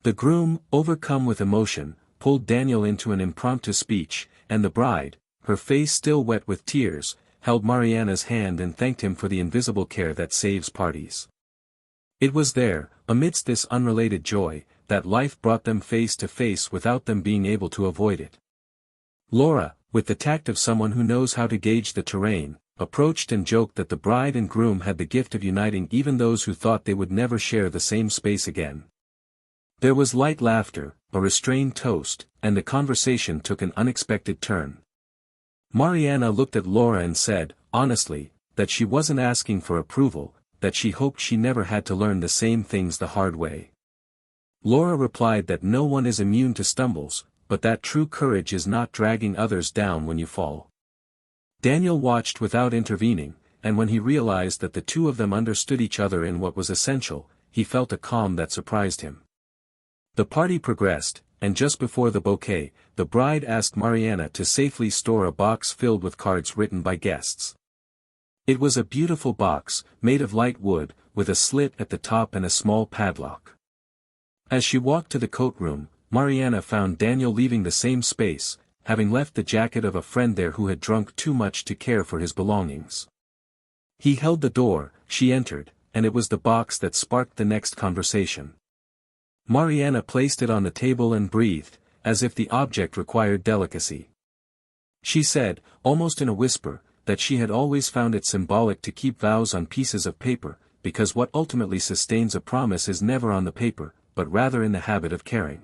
The groom, overcome with emotion, pulled Daniel into an impromptu speech, and the bride, her face still wet with tears, held Mariana's hand and thanked him for the invisible care that saves parties. It was there, amidst this unrelated joy, that life brought them face to face without them being able to avoid it. Laura, with the tact of someone who knows how to gauge the terrain, approached and joked that the bride and groom had the gift of uniting even those who thought they would never share the same space again. There was light laughter, a restrained toast, and the conversation took an unexpected turn. Mariana looked at Laura and said, honestly, that she wasn't asking for approval, that she hoped she never had to learn the same things the hard way. Laura replied that no one is immune to stumbles, but that true courage is not dragging others down when you fall. Daniel watched without intervening, and when he realized that the two of them understood each other in what was essential, he felt a calm that surprised him. The party progressed, and just before the bouquet, the bride asked Mariana to safely store a box filled with cards written by guests. It was a beautiful box, made of light wood, with a slit at the top and a small padlock. As she walked to the coat room, Mariana found Daniel leaving the same space, having left the jacket of a friend there who had drunk too much to care for his belongings. He held the door, she entered, and it was the box that sparked the next conversation. Mariana placed it on the table and breathed, as if the object required delicacy. She said, almost in a whisper, that she had always found it symbolic to keep vows on pieces of paper, because what ultimately sustains a promise is never on the paper, but rather in the habit of caring.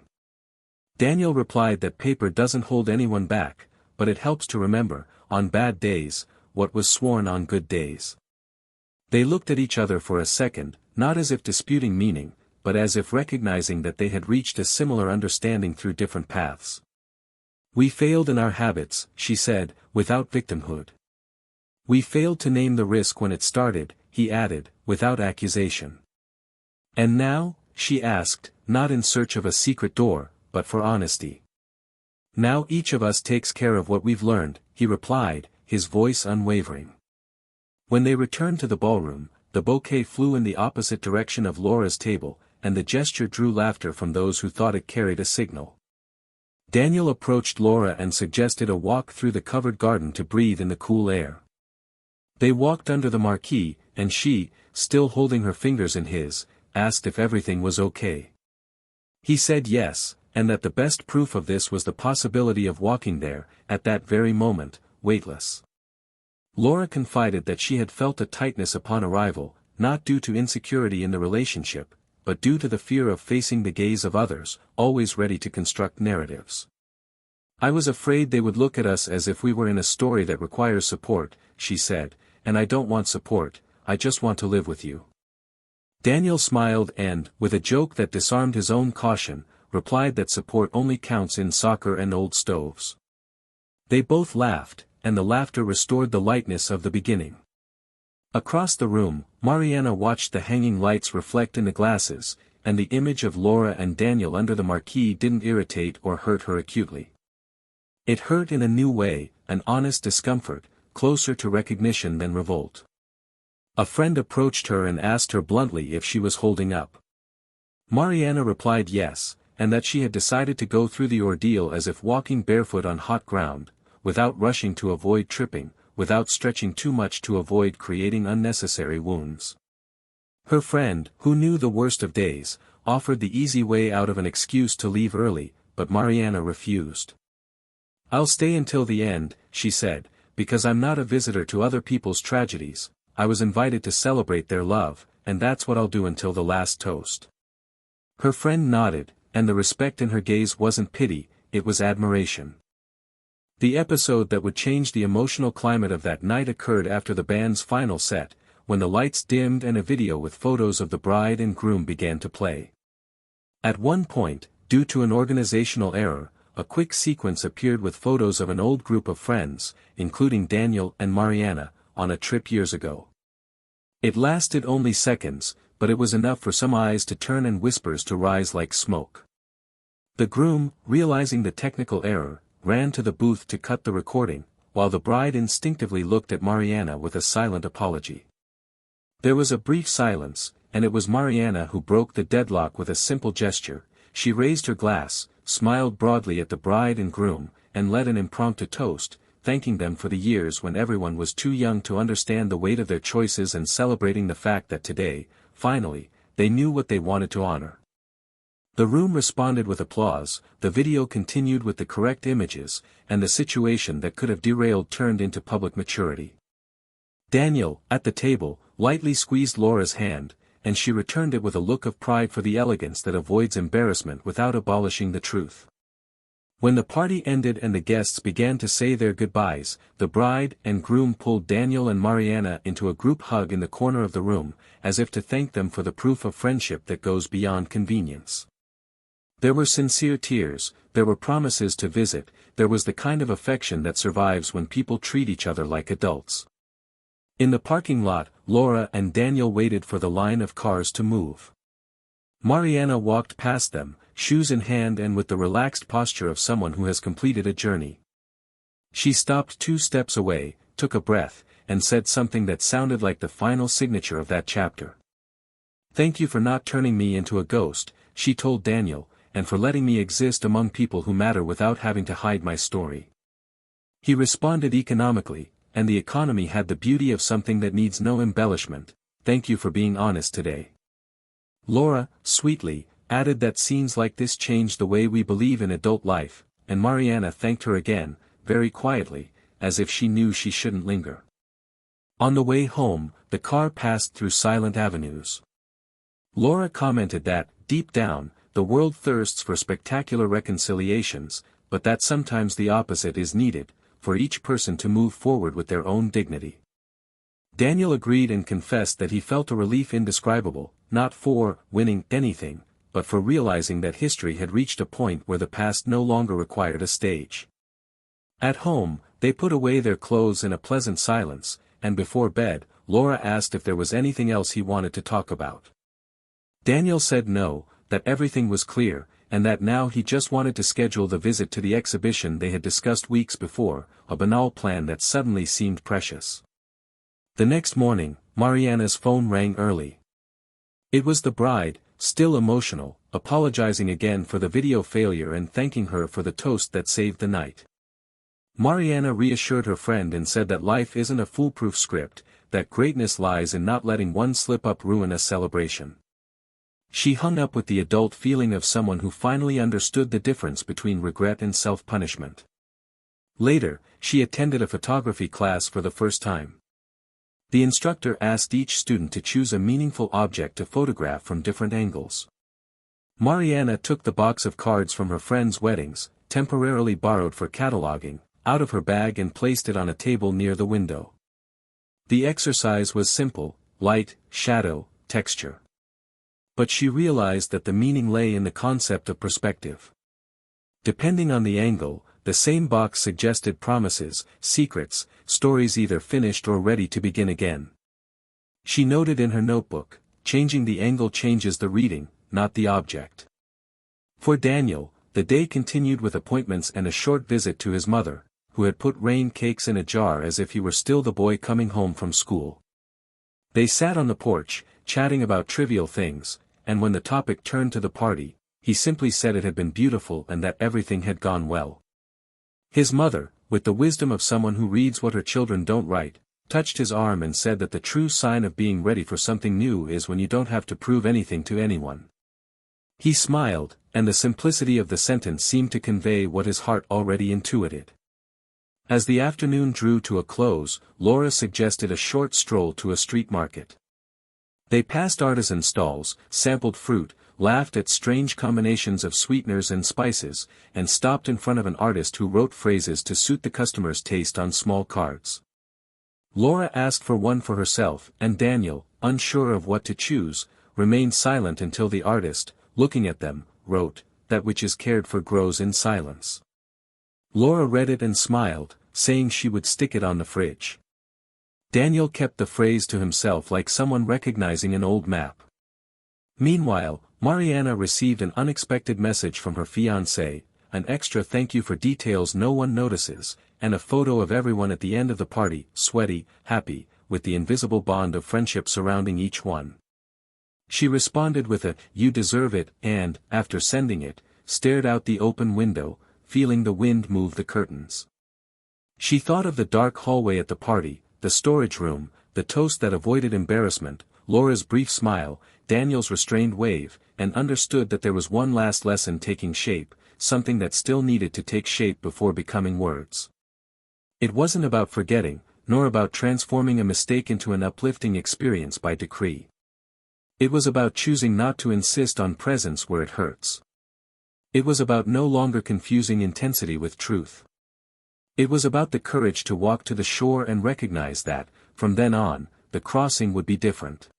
Daniel replied that paper doesn't hold anyone back, but it helps to remember, on bad days, what was sworn on good days. They looked at each other for a second, not as if disputing meaning, but as if recognizing that they had reached a similar understanding through different paths. We failed in our habits, she said, without victimhood. We failed to name the risk when it started, he added, without accusation. And now, she asked, not in search of a secret door, but for honesty. Now each of us takes care of what we've learned, he replied, his voice unwavering. When they returned to the ballroom, the bouquet flew in the opposite direction of Laura's table, and the gesture drew laughter from those who thought it carried a signal. Daniel approached Laura and suggested a walk through the covered garden to breathe in the cool air. They walked under the marquee, and she, still holding her fingers in his, asked if everything was okay. He said yes, and that the best proof of this was the possibility of walking there, at that very moment, weightless. Laura confided that she had felt a tightness upon arrival, not due to insecurity in the relationship, but due to the fear of facing the gaze of others, always ready to construct narratives. I was afraid they would look at us as if we were in a story that requires support, she said, and I don't want support, I just want to live with you. Daniel smiled and, with a joke that disarmed his own caution, replied that support only counts in soccer and old stoves. They both laughed, and the laughter restored the lightness of the beginning. Across the room, Mariana watched the hanging lights reflect in the glasses, and the image of Laura and Daniel under the marquee didn't irritate or hurt her acutely. It hurt in a new way, an honest discomfort, closer to recognition than revolt. A friend approached her and asked her bluntly if she was holding up. Mariana replied yes, and that she had decided to go through the ordeal as if walking barefoot on hot ground, without rushing to avoid tripping, without stretching too much to avoid creating unnecessary wounds. Her friend, who knew the worst of days, offered the easy way out of an excuse to leave early, but Mariana refused. "I'll stay until the end," she said, "because I'm not a visitor to other people's tragedies. I was invited to celebrate their love, and that's what I'll do until the last toast." Her friend nodded, and the respect in her gaze wasn't pity, it was admiration. The episode that would change the emotional climate of that night occurred after the band's final set, when the lights dimmed and a video with photos of the bride and groom began to play. At one point, due to an organizational error, a quick sequence appeared with photos of an old group of friends, including Daniel and Mariana, on a trip years ago. It lasted only seconds, but it was enough for some eyes to turn and whispers to rise like smoke. The groom, realizing the technical error, ran to the booth to cut the recording, while the bride instinctively looked at Mariana with a silent apology. There was a brief silence, and it was Mariana who broke the deadlock with a simple gesture. She raised her glass, smiled broadly at the bride and groom, and led an impromptu toast, thanking them for the years when everyone was too young to understand the weight of their choices and celebrating the fact that today, finally, they knew what they wanted to honor. The room responded with applause, the video continued with the correct images, and the situation that could have derailed turned into public maturity. Daniel, at the table, lightly squeezed Laura's hand, and she returned it with a look of pride for the elegance that avoids embarrassment without abolishing the truth. When the party ended and the guests began to say their goodbyes, the bride and groom pulled Daniel and Mariana into a group hug in the corner of the room, as if to thank them for the proof of friendship that goes beyond convenience. There were sincere tears, there were promises to visit, there was the kind of affection that survives when people treat each other like adults. In the parking lot, Laura and Daniel waited for the line of cars to move. Mariana walked past them, shoes in hand and with the relaxed posture of someone who has completed a journey. She stopped 2 steps away, took a breath, and said something that sounded like the final signature of that chapter. "Thank you for not turning me into a ghost," she told Daniel, "and for letting me exist among people who matter without having to hide my story." He responded economically, and the economy had the beauty of something that needs no embellishment. "Thank you for being honest today." Laura, sweetly, added that scenes like this change the way we believe in adult life, and Mariana thanked her again, very quietly, as if she knew she shouldn't linger. On the way home, the car passed through silent avenues. Laura commented that, deep down, the world thirsts for spectacular reconciliations, but that sometimes the opposite is needed, for each person to move forward with their own dignity. Daniel agreed and confessed that he felt a relief indescribable, not for winning anything, but for realizing that history had reached a point where the past no longer required a stage. At home, they put away their clothes in a pleasant silence, and before bed, Laura asked if there was anything else he wanted to talk about. Daniel said no, that everything was clear, and that now he just wanted to schedule the visit to the exhibition they had discussed weeks before, a banal plan that suddenly seemed precious. The next morning, Mariana's phone rang early. It was the bride, still emotional, apologizing again for the video failure and thanking her for the toast that saved the night. Mariana reassured her friend and said that life isn't a foolproof script, that greatness lies in not letting one slip-up ruin a celebration. She hung up with the adult feeling of someone who finally understood the difference between regret and self-punishment. Later, she attended a photography class for the first time. The instructor asked each student to choose a meaningful object to photograph from different angles. Mariana took the box of cards from her friends' weddings, temporarily borrowed for cataloging, out of her bag and placed it on a table near the window. The exercise was simple: light, shadow, texture. But she realized that the meaning lay in the concept of perspective. Depending on the angle, the same box suggested promises, secrets, stories either finished or ready to begin again. She noted in her notebook, changing the angle changes the reading, not the object. For Daniel, the day continued with appointments and a short visit to his mother, who had put rain cakes in a jar as if he were still the boy coming home from school. They sat on the porch, chatting about trivial things, and when the topic turned to the party, he simply said it had been beautiful and that everything had gone well. His mother, with the wisdom of someone who reads what her children don't write, touched his arm and said that the true sign of being ready for something new is when you don't have to prove anything to anyone. He smiled, and the simplicity of the sentence seemed to convey what his heart already intuited. As the afternoon drew to a close, Laura suggested a short stroll to a street market. They passed artisan stalls, sampled fruit, laughed at strange combinations of sweeteners and spices, and stopped in front of an artist who wrote phrases to suit the customer's taste on small cards. Laura asked for one for herself, and Daniel, unsure of what to choose, remained silent until the artist, looking at them, wrote, "That which is cared for grows in silence." Laura read it and smiled, saying she would stick it on the fridge. Daniel kept the phrase to himself like someone recognizing an old map. Meanwhile, Mariana received an unexpected message from her fiancé, an extra thank you for details no one notices, and a photo of everyone at the end of the party, sweaty, happy, with the invisible bond of friendship surrounding each one. She responded with a, "You deserve it," and, after sending it, stared out the open window, feeling the wind move the curtains. She thought of the dark hallway at the party, the storage room, the toast that avoided embarrassment, Laura's brief smile, Daniel's restrained wave, and understood that there was one last lesson taking shape, something that still needed to take shape before becoming words. It wasn't about forgetting, nor about transforming a mistake into an uplifting experience by decree. It was about choosing not to insist on presence where it hurts. It was about no longer confusing intensity with truth. It was about the courage to walk to the shore and recognize that, from then on, the crossing would be different.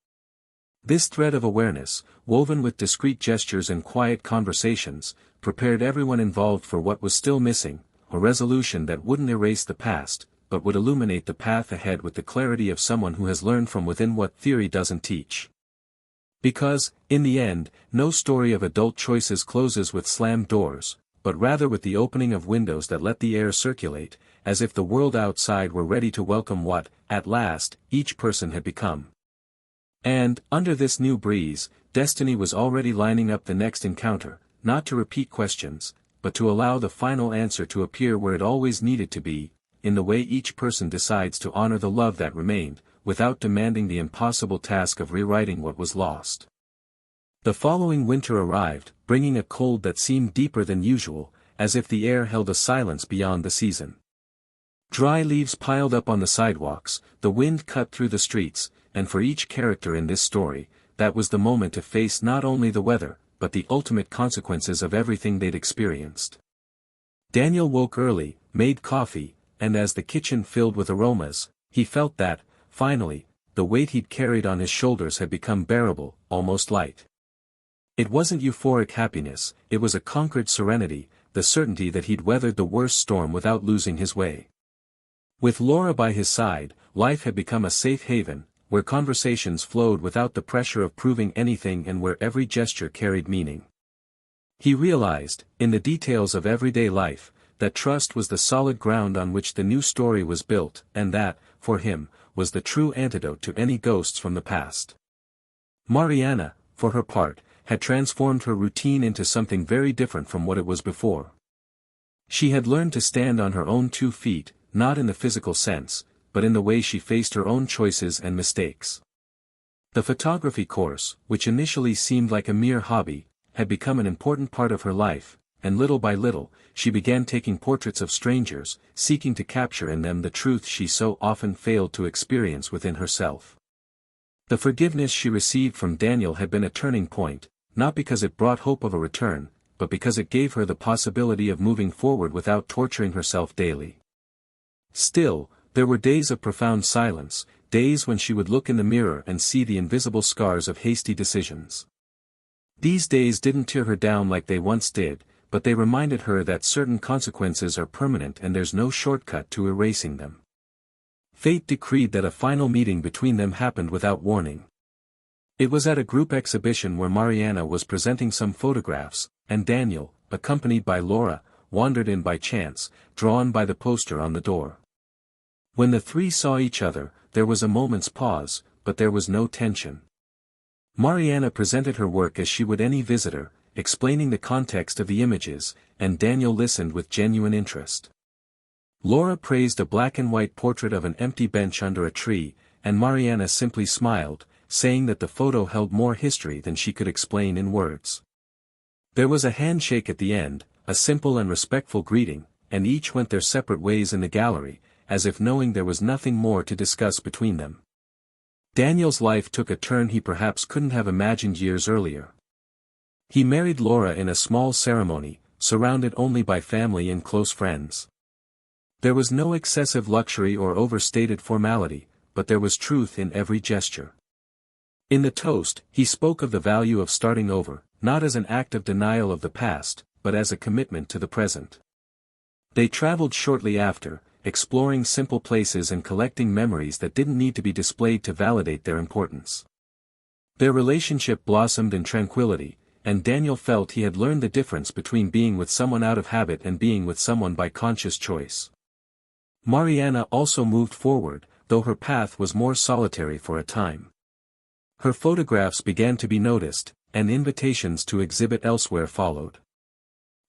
This thread of awareness, woven with discreet gestures and quiet conversations, prepared everyone involved for what was still missing, a resolution that wouldn't erase the past, but would illuminate the path ahead with the clarity of someone who has learned from within what theory doesn't teach. Because, in the end, no story of adult choices closes with slammed doors, but rather with the opening of windows that let the air circulate, as if the world outside were ready to welcome what, at last, each person had become. And, under this new breeze, destiny was already lining up the next encounter, not to repeat questions, but to allow the final answer to appear where it always needed to be, in the way each person decides to honor the love that remained, without demanding the impossible task of rewriting what was lost. The following winter arrived, bringing a cold that seemed deeper than usual, as if the air held a silence beyond the season. Dry leaves piled up on the sidewalks, the wind cut through the streets, and for each character in this story, that was the moment to face not only the weather, but the ultimate consequences of everything they'd experienced. Daniel woke early, made coffee, and as the kitchen filled with aromas, he felt that, finally, the weight he'd carried on his shoulders had become bearable, almost light. It wasn't euphoric happiness, it was a conquered serenity, the certainty that he'd weathered the worst storm without losing his way. With Laura by his side, life had become a safe haven, where conversations flowed without the pressure of proving anything and where every gesture carried meaning. He realized, in the details of everyday life, that trust was the solid ground on which the new story was built, and that, for him, was the true antidote to any ghosts from the past. Mariana, for her part, had transformed her routine into something very different from what it was before. She had learned to stand on her own 2 feet, not in the physical sense, but in the way she faced her own choices and mistakes. The photography course, which initially seemed like a mere hobby, had become an important part of her life, and little by little, she began taking portraits of strangers, seeking to capture in them the truth she so often failed to experience within herself. The forgiveness she received from Daniel had been a turning point, not because it brought hope of a return, but because it gave her the possibility of moving forward without torturing herself daily. Still, there were days of profound silence, days when she would look in the mirror and see the invisible scars of hasty decisions. These days didn't tear her down like they once did, but they reminded her that certain consequences are permanent and there's no shortcut to erasing them. Fate decreed that a final meeting between them happened without warning. It was at a group exhibition where Mariana was presenting some photographs, and Daniel, accompanied by Laura, wandered in by chance, drawn by the poster on the door. When the three saw each other, there was a moment's pause, but there was no tension. Mariana presented her work as she would any visitor, explaining the context of the images, and Daniel listened with genuine interest. Laura praised a black-and-white portrait of an empty bench under a tree, and Mariana simply smiled, saying that the photo held more history than she could explain in words. There was a handshake at the end, a simple and respectful greeting, and each went their separate ways in the gallery, as if knowing there was nothing more to discuss between them. Daniel's life took a turn he perhaps couldn't have imagined years earlier. He married Laura in a small ceremony, surrounded only by family and close friends. There was no excessive luxury or overstated formality, but there was truth in every gesture. In the toast, he spoke of the value of starting over, not as an act of denial of the past, but as a commitment to the present. They traveled shortly after, exploring simple places and collecting memories that didn't need to be displayed to validate their importance. Their relationship blossomed in tranquility, and Daniel felt he had learned the difference between being with someone out of habit and being with someone by conscious choice. Mariana also moved forward, though her path was more solitary for a time. Her photographs began to be noticed, and invitations to exhibit elsewhere followed.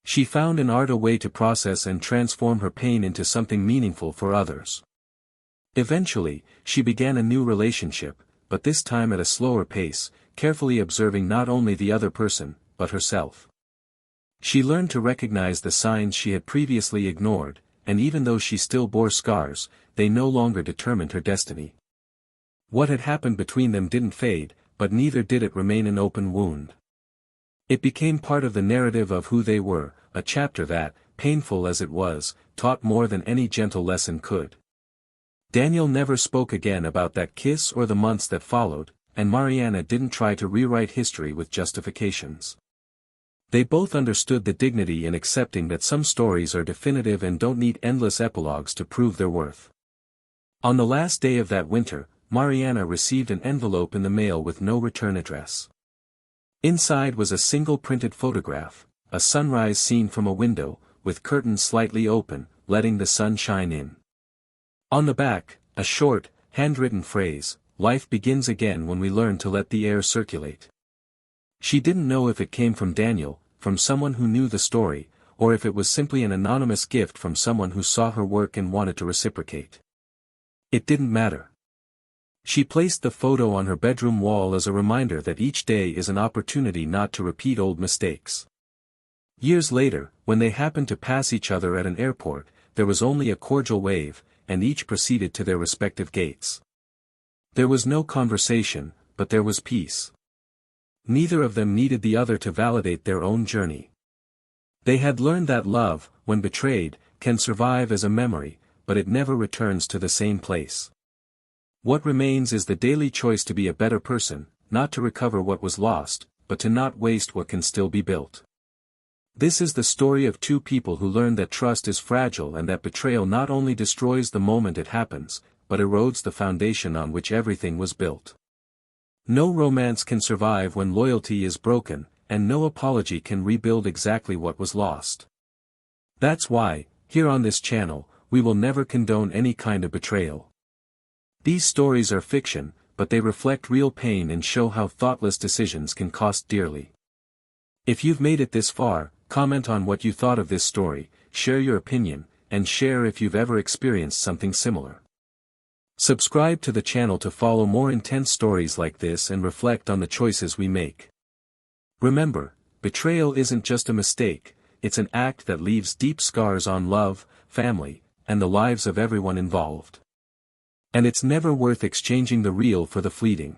She found in art a way to process and transform her pain into something meaningful for others. Eventually, she began a new relationship, but this time at a slower pace, carefully observing not only the other person, but herself. She learned to recognize the signs she had previously ignored, and even though she still bore scars, they no longer determined her destiny. What had happened between them didn't fade, but neither did it remain an open wound. It became part of the narrative of who they were, a chapter that, painful as it was, taught more than any gentle lesson could. Daniel never spoke again about that kiss or the months that followed, and Mariana didn't try to rewrite history with justifications. They both understood the dignity in accepting that some stories are definitive and don't need endless epilogues to prove their worth. On the last day of that winter, Mariana received an envelope in the mail with no return address. Inside was a single printed photograph, a sunrise seen from a window, with curtains slightly open, letting the sun shine in. On the back, a short, handwritten phrase, "Life begins again when we learn to let the air circulate." She didn't know if it came from Daniel, from someone who knew the story, or if it was simply an anonymous gift from someone who saw her work and wanted to reciprocate. It didn't matter. She placed the photo on her bedroom wall as a reminder that each day is an opportunity not to repeat old mistakes. Years later, when they happened to pass each other at an airport, there was only a cordial wave, and each proceeded to their respective gates. There was no conversation, but there was peace. Neither of them needed the other to validate their own journey. They had learned that love, when betrayed, can survive as a memory, but it never returns to the same place. What remains is the daily choice to be a better person, not to recover what was lost, but to not waste what can still be built. This is the story of two people who learned that trust is fragile and that betrayal not only destroys the moment it happens, but erodes the foundation on which everything was built. No romance can survive when loyalty is broken, and no apology can rebuild exactly what was lost. That's why, here on this channel, we will never condone any kind of betrayal. These stories are fiction, but they reflect real pain and show how thoughtless decisions can cost dearly. If you've made it this far, comment on what you thought of this story, share your opinion, and share if you've ever experienced something similar. Subscribe to the channel to follow more intense stories like this and reflect on the choices we make. Remember, betrayal isn't just a mistake, it's an act that leaves deep scars on love, family, and the lives of everyone involved. And it's never worth exchanging the real for the fleeting.